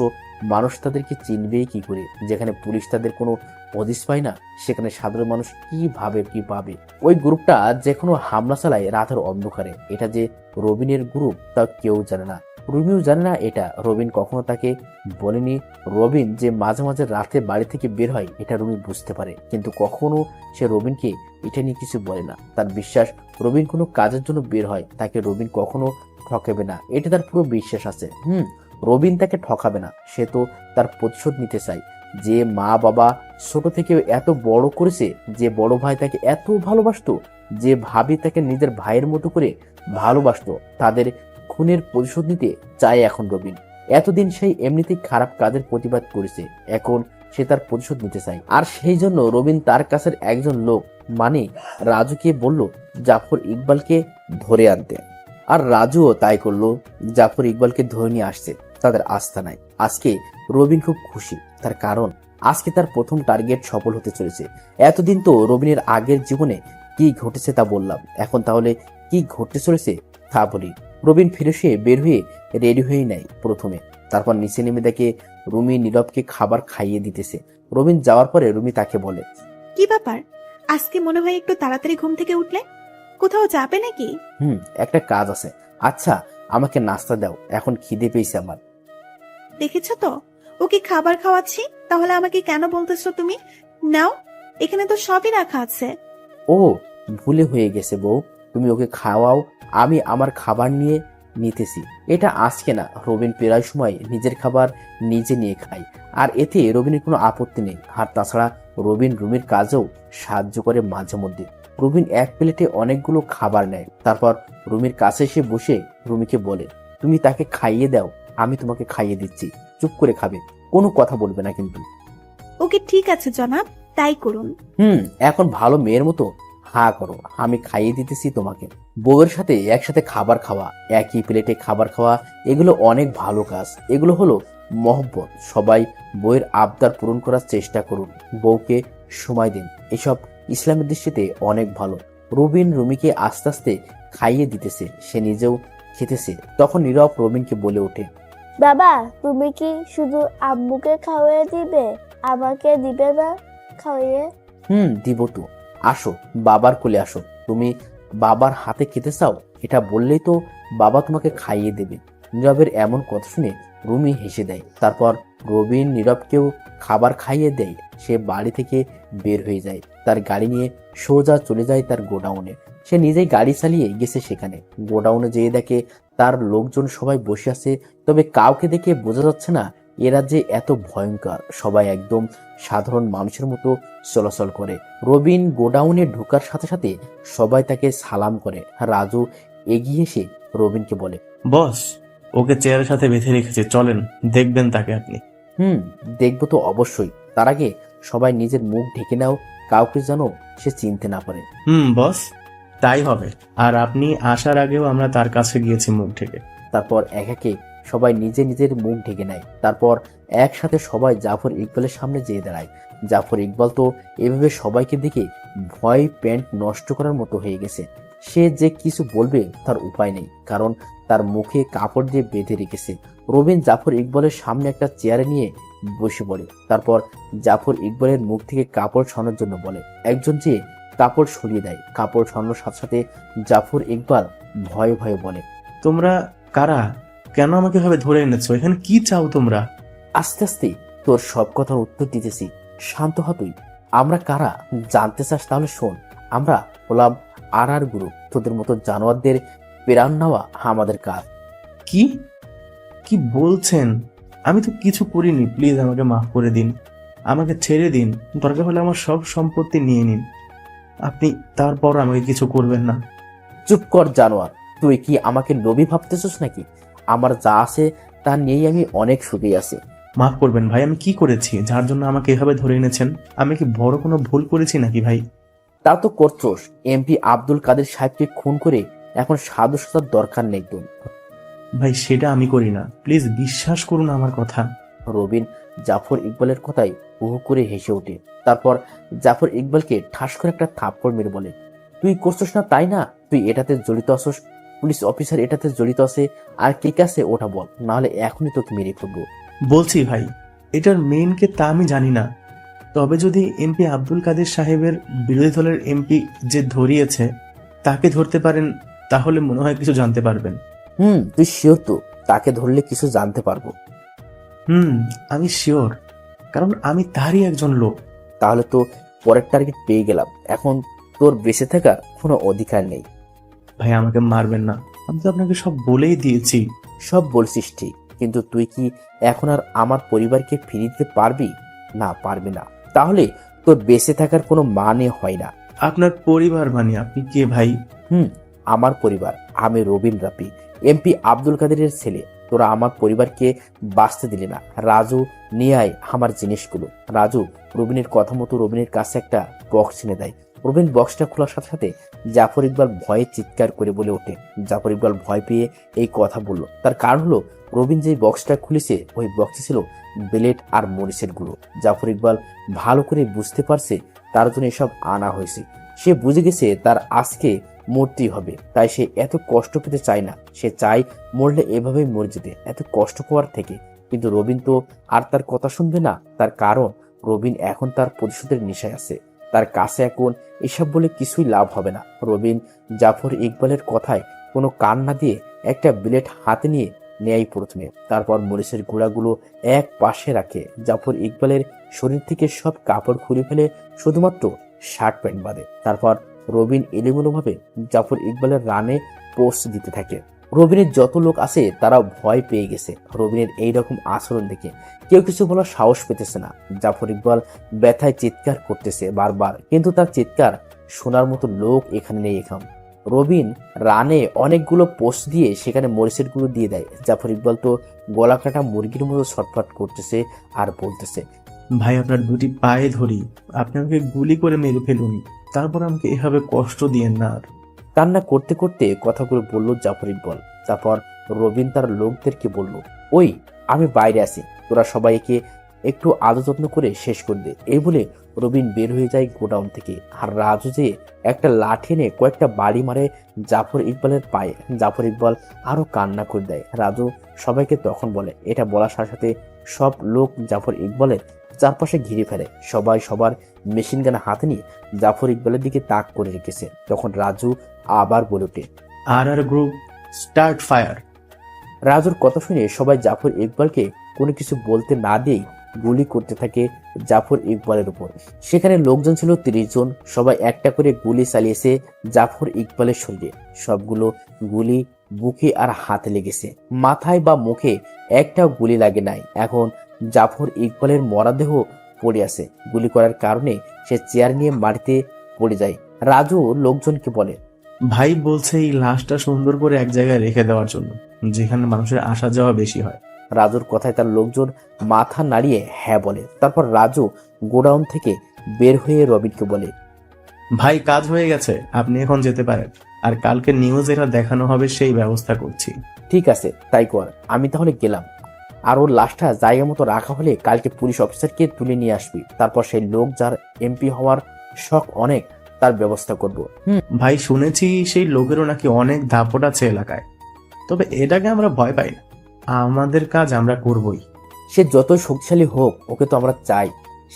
মানুষ তাদেরকে চিনবেই কি করে? যেখানে পুলিশ তাদের কোনো হদিস পায় না, সেখানে সাধারণ মানুষ কি পাবে? ওই গ্রুপটা যে কোনো হামলা চালায় রাতের অন্ধকারে। এটা যে রবিনের গ্রুপ তা কেউ জানে না, রুমিও জানে না এটা। রবিন কখনো তাকে বলেনি। রবিন যে মাঝে মাঝে রাতে বাড়ি থেকে বের হয় এটা রুমি বুঝতে পারে, কিন্তু কখনো সে রবিনকে এটা নিয়ে কিছু বলে না। তার বিশ্বাস রবিন কোনো কাজের জন্য বের হয়, তাকে রবিন কখনো ঠকাবে না, এটা তার পুরো বিশ্বাস আছে। রবিন তাকে ঠকাবে না, সে তো তার প্রতিশোধ নিতে চায়। যে মা বাবা ছোট থেকে এত বড় করেছে, যে বড় ভাই তাকে এত ভালোবাসতো, যে ভাবি তাকে নিজের ভাইয়ের মতো করে ভালোবাসতো, তাদের খুনের প্রতিশোধ নিতে চায় এখন রবিন। এতদিন সেই এমনিতেই খারাপ কাজের প্রতিবাদ করেছে, এখন সে তার প্রতিশোধ নিতে চায়। আর সেই জন্য রবিন তার কাছের একজন লোক মানে রাজুকে বলল জাফর ইকবালকে ধরে আনতে। আর রাজুও তাই করলো, জাফর ইকবালকে ধরে নিয়ে আসছে তাদের আস্তানায়। আজকে রবিন খুব খুশি, তার কারণ আজকে তার প্রথম টার্গেট সফল হতে চলেছে। এতদিন তো রবিনের আগের জীবনে কি ঘটেছে তা বললাম, এখন তাহলে কি ঘটতে চলেছে তা বলি। রবিন ফিরে বের হয়ে রেডি হয়ে নেয় প্রথমে, তারপর নিচে নেমে দেখে রুমি নীরবকে খাবার খাইয়ে দিতেছে। রবিন যাওয়ার পরে রুমি তাকে বলে, কি ব্যাপার, আজকে মনে হয় একটু তাড়াতাড়ি ঘুম থেকে উঠলে? কোথাও যাবে নাকি? একটা কাজ আছে। আচ্ছা আমাকে নাস্তা দাও, এখন খিদে পেয়েছে আমার। দেখেছো তো ওকে খাবার খাওয়াচ্ছি, তাহলে আমাকে কেন বলতেছো তুমি? নাও, এখানে তো সবই রাখা আছে। ও ভুলে হয়ে গেছে বউ, তুমি ওকে খাওয়াও, আমি আমার খাবার নিয়ে নিতেছি। এটা আজকে না, রবিন প্রায় সময় নিজের খাবার নিজে নিয়ে খায়, আর এতে রবিনের কোনো আপত্তি নেই। আর তাছাড়া রবিন রুমির কাজেও সাহায্য করে মাঝে মধ্যে। রবিন এক প্লেটে অনেকগুলো খাবার নেয়, তারপর রুমির কাছে এসে বসে রুমিকে বলে, তুমি তাকে খাইয়ে দাও, আমি তোমাকে খাইয়ে দিচ্ছি, চুপ করে খাবে, কোনো কথা বলবে না কিন্তু। ওকে ঠিক আছে জনাব, তাই করুন। এখন ভালো মেয়ের মতো হা করো, আমি খাইয়ে দিতেছি তোমাকে। বউয়ের সাথে একসাথে খাবার খাওয়া, একই প্লেটে খাবার খাওয়া, এগুলো অনেক ভালো কাজ, এগুলো হলো মহব্বত। সবাই বউয়ের আবদার পূরণ করার চেষ্টা করুন, বউকে সময় দিন, এসব ইসলামের দৃষ্টিতে অনেক ভালো। রবিন রুমিকে আস্তে আস্তে খাইয়ে দিতেছে, সে নিজেও খেতেছে। তখন নীরব রবিনকে বলে ওঠে, বাবা তুমি কি শুধু আম্মুকে খাওয়াইয়ে দিবে, আমাকে দিবে না খাওয়াইয়ে? দিব তো, আসো বাবার কোলে আসো, তুমি বাবার হাতে খেতে চাও, এটা বললেই তো বাবা তোমাকে খাইয়ে দেবে। নীরবের এমন কথা শুনে রুমি হেসে দেয়। তারপর রবিন নীরবকেও খাবার খাইয়ে দেয়। সে বাড়ি থেকে বের হয়ে যায়, তার গাড়ি নিয়ে সোজা চলে যায় তার গোডাউনে। সে নিজেই গাড়ি চালিয়ে গেছে সেখানে। গোডাউনে যেয়ে দেখে তার লোকজন সবাই বসে আছে, তবে কাউকে দেখে বোঝা যাচ্ছে না এরা যে এত ভয়ঙ্কর। সবাই একদম সাধারণ মানুষের মতো চলাচল করে। রবিন গোডাউনে ঢোকার সাথে সাথে সবাই তাকে সালাম করে। রাজু এগিয়ে এসে রবিনকে বলে, বস, ওকে চেয়ারের সাথে বেঁধে রেখেছে, চলেন দেখবেন তাকে আপনি। দেখবো তো অবশ্যই। তার আগে সবাই নিজের মুখ ঢেকে নাও, কাউকে যেন সে চিনতে না পারে। বস, তাই হবে। আর আপনি আসার আগেও আমরা তার কাছে গিয়েছি মুখ ঢেকে। তারপর একে সবাই নিজের মুখ ঢেকে নেয়। তারপর একসাথে সবাই জাফর ইকবালের সামনে যেয়ে দাঁড়ায়। জাফর ইকবাল তো এভাবে সবাইকে দেখে ভয় প্যান্ট নষ্ট করার মতো হয়ে গেছে। সে যে কিছু বলবে তার উপায় নেই, কারণ তার মুখে কাপড় দিয়ে বেঁধে রেখেছে। রবিন জাফর ইকবালের সামনে একটা চেয়ারে নিয়ে বসে পড়ে। তারপর জাফর ইকবালের মুখ থেকে কাপড় সরানোর জন্য বলে। একজন যে কাপড় সরিয়ে দেয়। কাপড় সরানোর সাথে সাথে জাফর ইকবাল ভয়ে ভয়ে বলে, তোমরা কারা? কেন আমাকে ভাবে ধরে এনেছো? এখানে কি চাও তোমরা? আস্তে আস্তে তোর সব কথার উত্তর দিতেছি, শান্ত হ তুই। আমরা কারা জানতে চাস? তাহলে শোন, আমরা হলাম আর গ্রুপ। তোদের মতো জানোয়ারদের প্রাণ নেওয়া আমাদের কাজ। কি কি বলছেন? আমি তো কিছু করিনি, প্লিজ আমাকে মাফ করে দিন, আমাকে ছেড়ে দিন, দরকার হলে আমার সব সম্পত্তি নিয়ে নিন, আপনি তারপর আমাকে কিছু করবেন না। চুপ কর জানোয়ার, তুই কি আমাকে নবী ভাবতেছিস নাকি? আমার যা আছে তা নিয়েই আমি অনেক সুখী আছি। মাফ করবেন ভাই, আমি কি করেছি যার জন্য আমাকে এভাবে ধরে এনেছেন? আমি কি বড় কোনো ভুল করেছি নাকি ভাই? তা তো করছোস, এমপি আব্দুল কাদের সাহেবকে খুন করে এখন সাধু সাজার দরকার নেই তোর। ভাই সেটা আমি করি না, প্লিজ বিশ্বাস করুন আমার কথা। রবিন জাফর ইকবালের কথায় হু হু করে হেসে ওঠে। তারপর জাফর ইকবালকে ঠাস করে একটা থাপ্পড় মেরে বলে, তুই করছিস না তাই না? তুই এটাতে জড়িত আসস, পুলিশ অফিসার এটাতে জড়িত আছে, আর কে কাছে ওটা বল, নাহলে এখনই তোকে মেরে ফেলবো। বলছি ভাই, এটার মেইন কে তা আমি জানি না, তবে যদি এমপি আব্দুল কাদের সাহেবের বিরোধী দলের এমপি যে ধরিয়েছে তাকে ধরতে পারেন, তাহলে মনে হয় কিছু জানতে পারবেন। তুই শিওর তো তাকে ধরলে কিছু জানতে পারবো? আমি শিওর, কারণ আমি তারই একজন লোক। তাহলে তো পরের টার্গেট পেয়ে গেলাম, এখন তোর বেঁচে থাকার কোনো অধিকার নেই। ভাই আমাকে মারবেন না, আমি তো আপনাকে সব বলেই দিয়েছি। সব বলছিস ঠিক, কিন্তু তুই কি এখন আর আমার পরিবারকে ফিরিয়ে দিতে পারবি? না, পারবি না। তাহলে তোর বেঁচে থাকার কোনো মানে হয় না। আপনার পরিবার মানে আপনি কে ভাই? আমার পরিবার, আমি রবিন রাপি, এমপি আব্দুল কাদেরের ছেলে। তোরা আমার পরিবারকে বাঁচতে দিলি না। রাজু, নিয়ে আয় আমার জিনিসগুলো। রাজু রবিনের কথা মতো রবিনের কাছে একটা বক্স এনে দেয়। রবিন বক্সটা খোলার সাথে সাথে জাফর ইকবাল ভয়ে চিৎকার করে বলে ওঠে। জাফর ইকবাল ভয় পেয়ে এই কথা বলল, তার কারণ হলো রবিন যে বক্সটা খুলেছে ওই বক্সে ছিল ব্লেড আর মরিচের গুঁড়ো। জাফর ইকবাল ভালো করে বুঝতে পারছে তার জন্য এসব আনা হয়েছে। সে বুঝে গেছে তার আজকে মরতেই হবে, তাই সে এত কষ্ট পেতে চায় না। সে চায় মরলে এভাবেই মরে যেতে, এত কষ্ট পাওয়ার থেকে। কিন্তু রবিন তো আর তার কথা শুনবে না, তার কারণ রবিন এখন তার প্রতিশোধের নেশায় আছে। তার কাছে এখন এসব বলে কিছুই লাভ হবে না। রবিন জাফর ইকবালের কথায় কোনো কান না দিয়ে একটা ব্লেড হাতে নিয়ে নেয় প্রথমে, তারপর মরিচের গুঁড়াগুলো এক পাশে রাখে। জাফর ইকবালের শরীর থেকে সব কাপড় খুলে ফেলে, শুধুমাত্র শার্ট প্যান্ট বাদে। তারপর রবিন এলোমেলোভাবে জাফর ইকবালের রানে পোস্ট দিতে থাকে। রবিনের যত লোক আছে তারা ভয় পেয়ে গেছে রবিনের এইরকম আচরণ দেখে। কেউ কিছু বলার সাহস পেতেছে না। জাফর ইকবাল ব্যথায় চিৎকার করতেছে বারবার, কিন্তু তার চিৎকার শোনার মতো লোক এখানে নেই। এখন রবিন রানে অনেকগুলো পোস্ট দিয়ে সেখানে মরিচের গুঁড়ো দিয়ে দেয়। জাফর ইকবাল তো গলা কাটা মুরগির মতো ছটফট করতেছে আর বলতেছে, ভাই আপনার দুটি পায়ে ধরি, আপনি আমাকে গুলি করে মেরে ফেলুন, তারপর আমাকে এভাবে কষ্ট দিয়েন না আর। কান্না করতে করতে কথাগুলো বলল জাফর ইকবাল। তারপর রবিন তার লোকদেরকে বলল, ওই আমি বাইরে আছি, তোরা সবাইকে একটু আদর যত্ন করে শেষ করে দে। এই বলে রবিন বের হয়ে যায় গোডাউন থেকে। আর রাজু যে একটা লাঠি এনে কয়েকটা বাড়ি মারে জাফর ইকবালের পায়ে। জাফর ইকবাল আরো কান্না করে দেয়। রাজু সবাইকে তখন বলে, এটা বলার সাথে সাথে সব লোক জাফর ইকবালের চারপাশে ঘিরে ফেলে। সবাই সবার মেশিন গান হাতে নিয়ে জাফর ইকবালের দিকে তাক করে রেখেছে। তখন রাজু আবার বলে ওঠে, আর গ্রুপ স্টার্ট ফায়ার। রাজুর কথা শুনে সবাই জাফর ইকবালকে কোনো কিছু বলতে না দিয়েই গুলি করতে থাকে জাফর ইকবালের উপর। সেখানে লোকজন ছিল 30 জন। সবাই একটা করে গুলি চালিয়েছে জাফর ইকবালের শরীরে। সবগুলো গুলি বুকে আর হাতে লেগেছে, মাথায় বা মুখে একটাও গুলি লাগে নাই। এখন জাফর ইকবালের মরাদেহ পড়ে আছে। গুলি করার কারণে সে চেয়ার নিয়ে মাটিতে পড়ে যায়। রাজু লোকজনকে বলে, ভাই বলছে এই লাশটা সুন্দর করে এক জায়গায় রেখে দেওয়ার জন্য, যেখানে মানুষের আসা যাওয়া বেশি হয়। রাজুর কথায় তার লোকজন মাথা নাড়িয়ে হ্যাঁ বলে। তারপর রাজু গোডাউন থেকে বের হয়ে রবিনকে বলে, ভাই কাজ হয়ে গেছে, আপনি এখন যেতে পারেন, আর কালকে নিউজ এটা দেখানো হবে সেই ব্যবস্থা করছি। ঠিক আছে তাই কর, আমি তাহলে গেলাম। আর ওর লাশটা জায়গা মতো রাখা হলে কালকে পুলিশ অফিসারকে তুলে নিয়ে আসবি। তারপর সেই লোক যার এমপি হওয়ার শখ অনেক, তার ব্যবস্থা করব। ভাই শুনেছি সেই লোকেরও নাকি অনেক দাপট আছে এলাকায়, তবে এটাকে আমরা ভয় পাই না, আমাদের কাজ আমরা করবই। সে যতই শক্তিশালী হোক, ওকে তো আমরা চাই,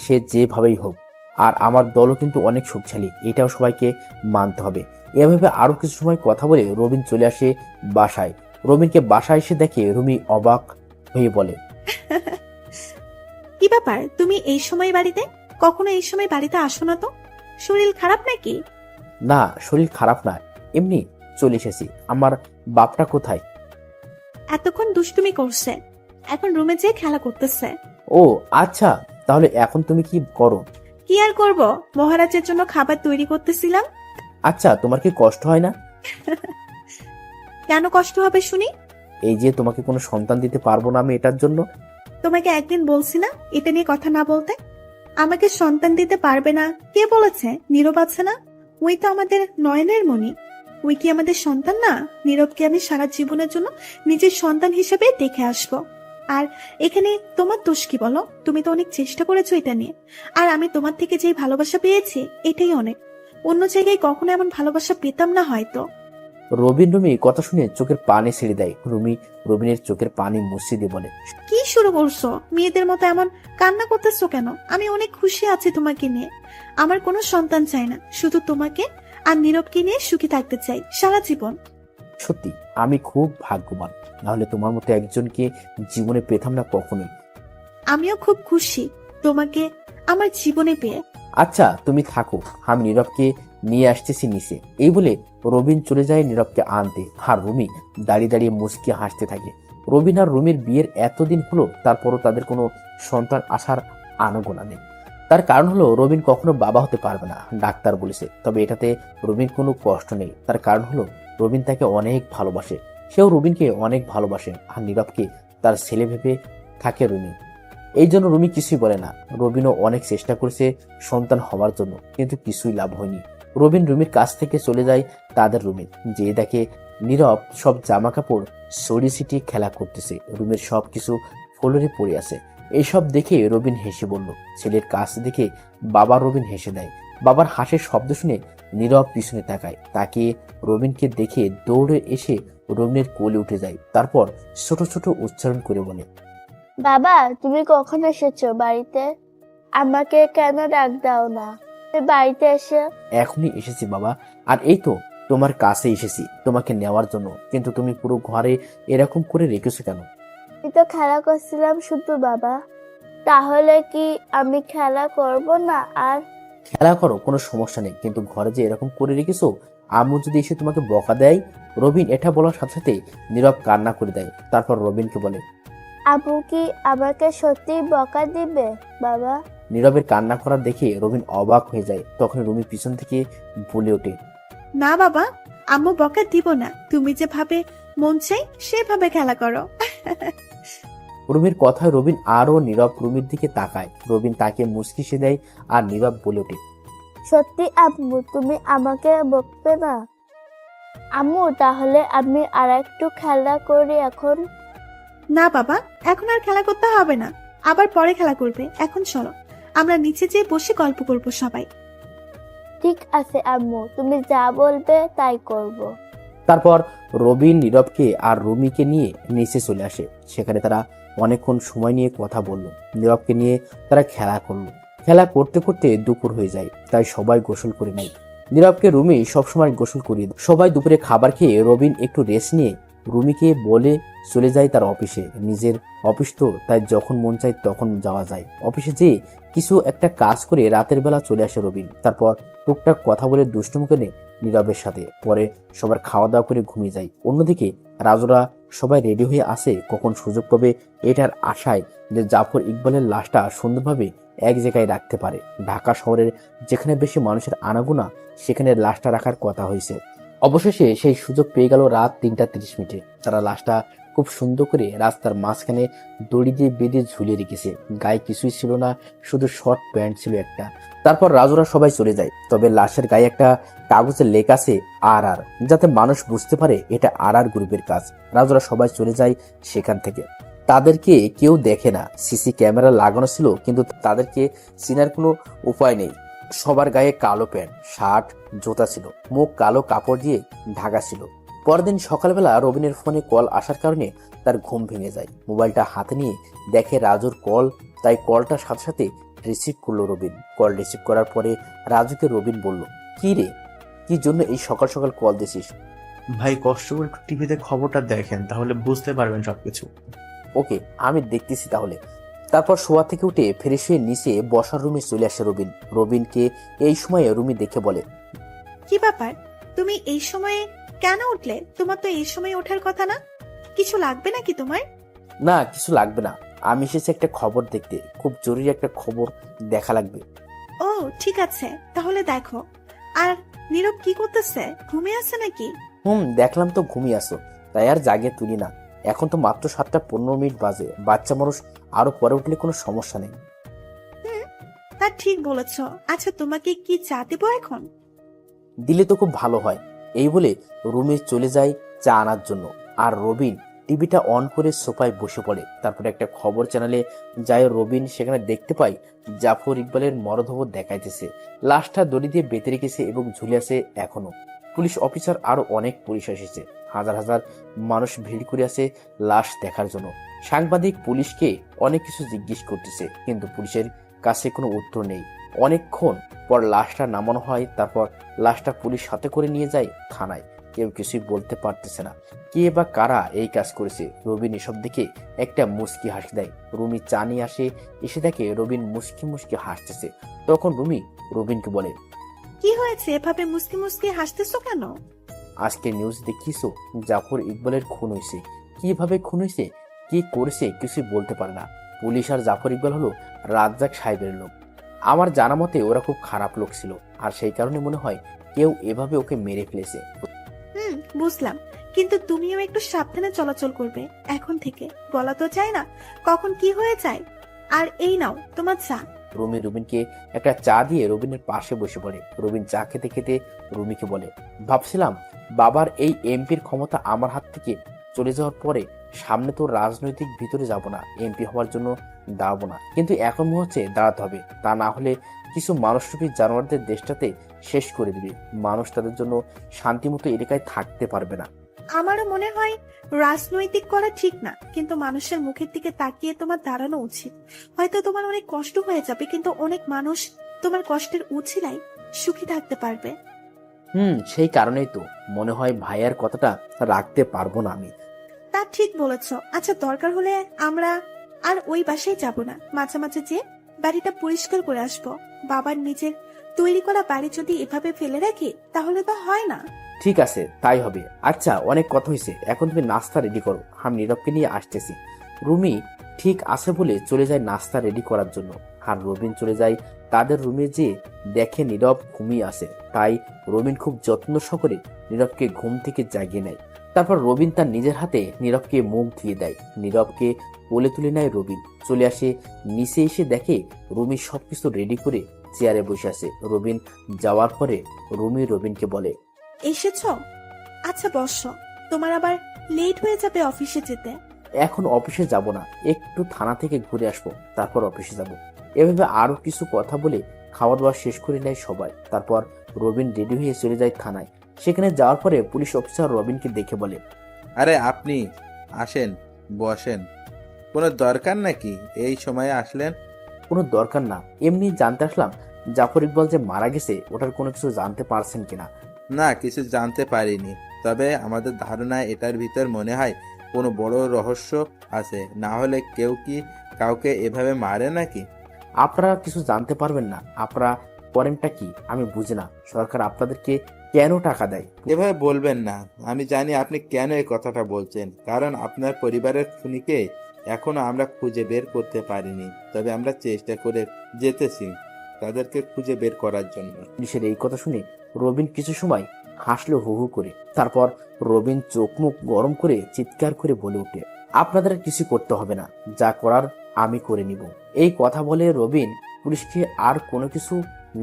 সে যেভাবেই হোক। আর আমার দলও কিন্তু অনেক শক্তিশালী, এটাও সবাইকে মানতে হবে। এভাবে আরো কিছু সময় কথা বলে রবিন চলে আসে বাসায়। রবিনকে বাসায় এসে দেখে রুমি অবাক হয়ে বলে, কি ব্যাপার, তুমি এই সময় বাড়িতে? কখনো এই সময় বাড়িতে আসো না তো, শরীর খারাপ নাকি? না শরীর খারাপ না, এমনি চলে এসেছি। আমার বাপটা কোথায়? এতক্ষণ দুষ্টুমি করছে, এখন রুমে যেয়ে খেলা করতেছে। ও আচ্ছা, তাহলে এখন তুমি কি করো? কি আর করব, মহারাজের জন্য খাবার তৈরি করতেছিলাম। আচ্ছা, তোমার কি কষ্ট হয় না? কেন কষ্ট হবে শুনি? এই যে তোমাকে কোনো সন্তান দিতে পারবো না আমি এটার জন্য। তোমাকে একদিন বলছি না এটা নিয়ে কথা না বলতে? আমাকে সন্তান দিতে পারবে না কে বলেছে? নীরব আছে না, ওই তো আমাদের নয়নের মণি। ওই কি আমাদের সন্তান না? নীরবকে আমি সারা জীবনের জন্য নিজের সন্তান হিসেবে দেখে আসবো। আর এখানে তোমার দোষ কি বলো? তুমি তো অনেক চেষ্টা করেছো এটা নিয়ে, আর আমি তোমার থেকে যে ভালোবাসা পেয়েছি এটাই অনেক। অন্য জায়গায় কখনো এমন ভালোবাসা পেতাম না হয়তো। রুমি কথা শুনে চোখের পানি ছেড়ে দেয়। রবিনের চোখের পানি মুছিয়ে দিয়ে বলে, কি শুরু করছো? মেয়েদের মতো এমন কান্না করতেছো কেন? আমি অনেক খুশি আছি তোমাকে নিয়ে। আমার কোনো সন্তান চাই না, শুধু তোমাকে আর নীরবকে নিয়ে সুখী থাকতে চাই সারা জীবন। সত্যি আমি খুব ভাগ্যবান, নাহলে তোমার মতো একজনকে জীবনে পেতাম না কখনোই। আমিও খুব খুশি তোমাকে আমার জীবনে পেয়ে। আচ্ছা তুমি থাকো, আমি নীরবকে নিয়ে আসতেছি নিচে। এই বলে রবিন চলে যায় নীরবকে আনতে, আর রুমি দাঁড়িয়ে দাঁড়িয়ে মুচকি হাসতে থাকে। রবিন আর রুমির বিয়ের এতদিন হলো, তারপরও তাদের কোনো সন্তান আসার আনাগোনা নেই। তার কারণ হলো রবিন কখনো বাবা হতে পারবে না, ডাক্তার বলেছে। তবে এটাতে রবিন কোনো কষ্ট নেই। তার কারণ হলো রবিন তাকে অনেক ভালোবাসে, সেও রবিনকে অনেক ভালোবাসে, আর নীরবকে তার ছেলে ভেবে থাকে রুমি। এই জন্য রুমি কিছুই বলে না। রবিনও অনেক চেষ্টা করেছে সন্তান হওয়ার জন্য, কিন্তু কিছুই লাভ হয়নি। রবিন রুমির কাছ থেকে চলে যায় তাদের রুমে, যে দেখে নীরব সব জামা কাপড় সরিয়ে ছিটিয়ে খেলা করতেছে। রুমের সবকিছু ফ্লোরে পড়ে আছে। এইসব দেখে রবিন হেসে বলল। ছেলের কাছ দেখে বাবা রবিন হেসে দেয়। বাবার হাসির শব্দ শুনে নীরব পিছনে তাকায়। তাকে রবিনকে দেখে দৌড়ে এসে রবিনের কোলে উঠে যায়। তারপর ছোট ছোট উচ্চারণ করে বলে, বাবা তুমি কখন এসেছো বাড়িতে? আমাকে কেন ডাক দাও না? তুমি বাড়িতে এসে এখনই এসেছি বাবা, আর এই তো তোমার কাছে এসেছি তোমাকে নেওয়ার জন্য। কিন্তু তুমি পুরো ঘরে এরকম করে রেখেছো কেন? আমি তো খেলা করছিলাম শুধু বাবা। তাহলে কি আমি খেলা করব না আর? খেলা করো, কোনো সমস্যা নেই, কিন্তু ঘরে যে এরকম করে রেখেছো, আম্মু যদি এসে তোমাকে বকা দেয়। রবিন এটা বলার সাথে সাথে নীরব কান্না করে দেয়। তারপর রবিনকে বলে, আপু কি আমাকে সত্যি বকা দিবে বাবা? নীরবের কান্না করা দেখে রবিন অবাক হয়ে যায়। তখন রুমি পিছন থেকে বলে ওঠে, না বাবা, আম্মু বকা দিব না। তুমি যেভাবে মন চাই সেভাবে খেলা করো। রুমির কথায় রবিন আরো নীরব রুমির দিকে তাকায়। রবিন তাকে মুচকি দেয়, আর নীরব বলে ওঠে, সত্যি আম্মু তুমি আমাকে বকবে না? আম্মু তাহলে আমি আর একটু খেলা করি এখন। না বাবা, এখন আর খেলা করতে হবে না, আবার পরে খেলা করবে। এখন চলো আমরা নিচে যেয়ে বসে গল্প করবো সবাই। ঠিক আছে আম্মু, তুমি যা বলবে তাই করব। তারপর রবিন নীরবকে আর রুমিকে নিয়ে নিচে চলে আসে। সেখানে তারা অনেকক্ষণ সময় নিয়ে কথা বলল। নীরবকে নিয়ে তারা খেলা করলো। খেলা করতে করতে দুপুর হয়ে যায়, তাই সবাই গোসল করে নেয়। নীরবকে রুমি সবসময় গোসল করিয়ে দেয়। সবাই দুপুরে খাবার খেয়ে রবিন একটু রেস্ট নিয়ে রুমিকে বলে চলে যায় তার অফিসে। নিজের অফিস তো, তাই যখন মন চায় তখন যাওয়া যায়। অফিসে যেয়ে কিছু একটা কাজ করে রাতের বেলা চলে আসে রবিন। তারপর টুকটাক কথা বলে দুষ্টুমি করে নীরবের সাথে। পরে সবার খাওয়া দাওয়া করে ঘুমিয়ে যায়। অন্যদিকে রাজুরা সবাই রেডি হয়ে আসে কখন সুযোগ পাবে, এটার আশায় যে জাফর ইকবালের লাশটা সুন্দরভাবে এক জায়গায় রাখতে পারে। ঢাকা শহরের যেখানে বেশি মানুষের আনাগোনা, সেখানে লাশটা রাখার কথা হয়েছে। অবশেষে সেই সুযোগ পেয়ে গেল রাত 3:30। তারা লাশটা খুব সুন্দর করে রাস্তার মাঝখানে দড়ি দিয়ে বেঁধে ঝুলিয়ে রেখেছে। গায়ে কিছুই ছিল না, শুধু শর্ট প্যান্ট ছিল একটা। তারপর রাজুরা সবাই চলে যায়। তবে লাশের গায়ে একটা কাগজে লেখা আছে RR, যাতে মানুষ বুঝতে পারে এটা RR গ্রুপের কাজ। রাজুরা সবাই চলে যায় সেখান থেকে। তাদেরকে কেউ দেখে না। সিসি ক্যামেরা লাগানো ছিল, কিন্তু তাদেরকে চেনার কোনো উপায় নেই। সবার গায়ে কালো প্যান্ট, শার্ট, জুতা ছিল, মুখ কালো কাপড় দিয়ে ঢাকা ছিল। পরদিন সকালবেলা রবিনের ফোনে কল আসার কারণে তার ঘুম ভেঙে যায়। মোবাইলটা হাতে নিয়ে দেখে রাজুর কল, তাই কলটার সাথে সাথে রিসিভ করলো রবিন। কল রিসিভ করার পরে রাজুকে রবিন বলল, কি রে, কি জন্য এই সকাল সকাল কল দিছিস? ভাই কষ্ট করে একটু টিভিতে খবরটা দেখেন, তাহলে বুঝতে পারবেন সবকিছু। ওকে, আমি দেখতেছি তাহলে। তারপর শোয়া থেকে উঠে ফ্রেশ হয়ে নিচে বসার রুমে চলে আসে রবিন। রবিনকে এই সময়ে রুমি দেখে বলে, কি ব্যাপার, তুমি এই সময়ে কেন উঠলে? তোমার তো এই সময় ওঠার কথা না। কিছু লাগবে নাকি তোমার? না কিছু লাগবে না, আমি এসেছি একটা খবর দেখতে, খুব জরুরি একটা খবর দেখা লাগবে। ও ঠিক আছে, তাহলে দেখো। আর নীরব কি করতেছে? ঘুমিয়ে আছে নাকি? দেখলাম তো ঘুমিয়ে আসো, তাই আর জাগে তুলি না। এখন তো মাত্র 7:15 বাজে, বাচ্চা মানুষ আরো পরে উঠলে কোনো সমস্যা নেই। তা ঠিক বলেছ। আচ্ছা, তোমাকে কি চা দেবো এখন? দিলে তো খুব ভালো হয়। এই বলে রুমে চলে যায় চা আনার জন্য। আর রবিন টিভিটা অন করে সোফায় বসে পড়ে। তারপরে একটা খবর চ্যানেলে যায় রবিন, সেখানে দেখতে পায় জাফর ইকবালের মরদেহ দেখাইতেছে। লাশটা দড়ি দিয়ে বেঁধে রেখেছে এবং ঝুলে আছে এখনো। পুলিশ অফিসার আরো অনেক পুলিশ এসেছে। হাজার হাজার মানুষ ভিড় করে আছে লাশ দেখার জন্য। সাংবাদিক পুলিশকে অনেক কিছু জিজ্ঞেস করতেছে, কিন্তু পুলিশের কাছে কোনো উত্তর নেই। অনেকক্ষণ পর লাশটা নামানো হয়। তারপর লাশটা পুলিশ হাতে করে নিয়ে যায় থানায়। কেউ কিছুই বলতে পারতেছে না কে বা কারা এই কাজ করেছে। রবিন এসব দেখে একটা মুচকি হাসি দেয়। রুমি চা নিয়ে এসে দেখে রবিন মুচকি মুচকি হাসতেছে। তখন রুমি রবিনকে বলে, কি হয়েছে, এভাবে মুসকি মুসকি হাসতেছো কেন? আজকে নিউজ দেখিয়েছো জাফর ইকবালের খুন হয়েছে। কিভাবে খুন হয়েছে, কি করেছে কিছুই বলতে পারে না। পুলিশ আর জাফর ইকবাল হলো রাজ্জাক সাহেবের লোক। আমার জানা মতে ওরা খুব খারাপ লোক ছিল, আর সেই কারণে মনে হয় কেউ এভাবে ওকে মেরে ফেলেছে। বুঝলাম, কিন্তু তুমিও একটু সাবধানে চলাচল করবে এখন থেকে। বলা তো যায় না কখন কি হয়ে যায়। আর এই নাও তোমার চা। রুমি রুবিনকে একটা চা দিয়ে রবিনের পাশে বসে পড়ে। রবিন চা খেতে খেতে রুমিকে বলে, ভাবছিলাম বাবার এই এমপির ক্ষমতা আমার হাত থেকে চলে যাওয়ার পরে সামনে তো রাজনৈতিক ভিতরে যাব না, এমপি হওয়ার জন্য দাঁড়াবো না, কিন্তু এখন মনে হচ্ছে দাঁড়াতে হবে। তা না হলে কিছু মানুষরূপী জানোয়ারদের দেশটাতে শেষ করে দিবে। মানুষ তাদের জন্য শান্তিমতো এলাকায় থাকতে পারবে না। আমারও মনে হয় রাজনৈতিক করা ঠিক না, কিন্তু মানুষের মুখের দিকে তাকিয়ে তোমার দাঁড়ানো উচিত। হয়তো তোমার অনেক কষ্ট হয়ে যাবে, কিন্তু অনেক মানুষ তোমার কষ্টের উছিলাই সুখী থাকতে পারবে। সেই কারণেই তো মনে হয় ভাইয়ার কথাটা রাখতে পারবো না আমি। তা ঠিক বলেছ। আচ্ছা, দরকার হলে আমরা আর ওই বাসায় যাব না, মাঝে মাঝে যে বাড়িটা পরিষ্কার করে আসবো। বাবার নিজের তৈরি করা বাড়ি যদি এভাবে ফেলে রাখি তাহলে তো হয় না। ঠিক আছে, তাই হবে। আচ্ছা, অনেক কথা হয়েছে, এখন তুমি নাস্তা রেডি করো, আমি নীরবকে নিয়ে আসতেছি। রুমি ঠিক আছে বলে চলে যায় নাস্তা রেডি করার জন্য। আর রবিন চলে যায় তাদের রুমে, যে দেখে নীরব ঘুমিয়ে আছে। তাই রবিন খুব যত্ন সহকারে নীরবকে ঘুম থেকে জাগিয়ে নেয়। তারপর রবিন তার নিজের হাতে নীরবকে মুখ ধুয়ে দেয়। নীরবকে কোলে তুলে নেয় রবিন। চলে আসে নিচে, এসে দেখে রুমি সবকিছু রেডি করে চেয়ারে বসে আছে। রবিন যাওয়ার পরে রুমি রবিনকে বলে, এসেছো? আচ্ছা বসো, তোমার আবার লেট হয়ে যাবে অফিসে যেতে। এখন অফিসে যাব না, একটু থানা থেকে ঘুরে আসবো, তারপর অফিসে যাব। এভাবে আরো কিছু কথা বলে খাওয়া দাওয়া শেষ করে নেয় সবাই। তারপর রবিন রেডি হয়ে চলে যায় থানায়। সেখানে যাওয়ার পরে পুলিশ অফিসার রবিনকে দেখে বলে, আরে আপনি আসেন, বসেন। কোনো দরকার নাকি এই সময়ে আসলেন? কোনো দরকার না, এমনি জানতে আসলাম জাফর ইকবাল যে মারা গেছে ওটার কোনো কিছু জানতে পারছেন কিনা। না, কিছু জানতে পারিনি, তবে আমাদের ধারণা এটার ভিতর মনে হয় কোনো বড় রহস্য আছে, না হলে কেউ কি কাউকে এভাবে মারে নাকি? আপনারা কিছু জানতে পারবেন না, আপনারা করেনটা কি আমি বুঝি না। সরকার আপনাদেরকে কেন টাকা দেয়? এভাবে বলবেন না, আমি জানি আপনি কেন এই কথাটা বলছেন, কারণ আপনার পরিবারের খুনিকে এখনো আমরা খুঁজে বের করতে পারিনি, তবে আমরা চেষ্টা করে যেতেছি তাদেরকে খুঁজে বের করার জন্য। পুলিশের এই কথা শুনে রবিন কিছু সময় হাসলো হু হু করে। তারপর রবিন চোখ মুখ গরম করে চিৎকার করে বলে উঠে, আপনাদের কিছু করতে হবে না, যা করার আমি করে নিব। এই কথা বলে রবিন পুলিশকে আর কোনো কিছু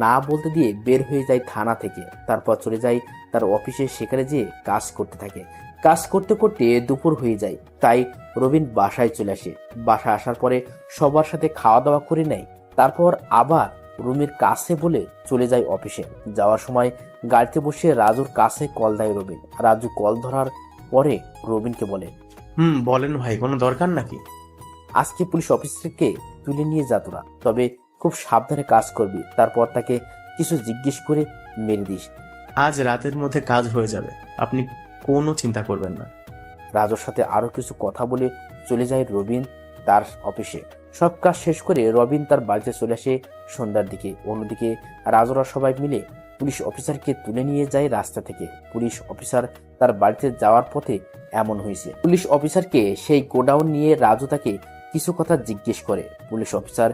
না বলতে দিয়ে বের হয়ে যায় থানা থেকে। তারপর চলে যায় তার অফিসে, সেখানে যেয়ে কাজ করতে থাকে। কাজ করতে করতে দুপুর হয়ে যায়, তাই রবিন বাসায় চলে আসে। বাসায় আসার পরে সবার সাথে খাওয়া দাওয়া করে নেয়। তারপর আবার রুমির কাছে বলে চলে যায় অফিসে। যাওয়ার সময় গাড়িতে বসে রাজুর কাছে কল দেয় রবিন। রাজু কল ধরার পরে রবিনকে বলে, বলেন ভাই, কোনো দরকার নাকি? আজকে পুলিশ অফিস থেকে তুলে নিয়ে যা তোরা, তবে খুব সাবধানে কাজ করবি। তারপর তাকে কিছু জিজ্ঞেস করে মেরে দিস। আজ রাতের মধ্যে কাজ হয়ে যাবে, আপনি কোনো চিন্তা করবেন না। রাজুর সাথে আরো কিছু কথা বলে চলে যায় রবিন তার অফিসে। সব কাজ শেষ করে রবিন তার বাড়িতে চলে আসে সন্ধ্যার দিকে। অন্যদিকে রাজুরা সবাই মিলে পুলিশ অফিসারকে তুলে নিয়ে যায় রাস্তা থেকে। পুলিশ অফিসার তার বাড়িতে যাওয়ার পথে এমন হয়েছে। পুলিশ অফিসারকে সেই গোডাউন নিয়ে রাজু তাকে কিছু কথা জিজ্ঞেস করে। পুলিশ অফিসার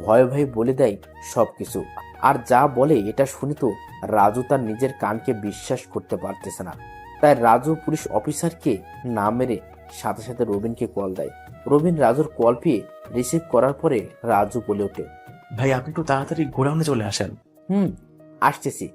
ভয়ে ভয়ে বলে দেয় সবকিছু। আর যা বলে এটা শুনে তো রাজু তার নিজের কানকে বিশ্বাস করতে পারতেছে না। তাই রাজু পুলিশ অফিসারকে না মেরে সাথে সাথে রবিনকে কল দেয়। রবিন রাজুর কল পেয়ে রিসিভ করার পরে রাজু বলে ওঠে, ভাই আপনি একটু তাড়াতাড়ি গোডাউনে চলে আসেন। আসতেছি।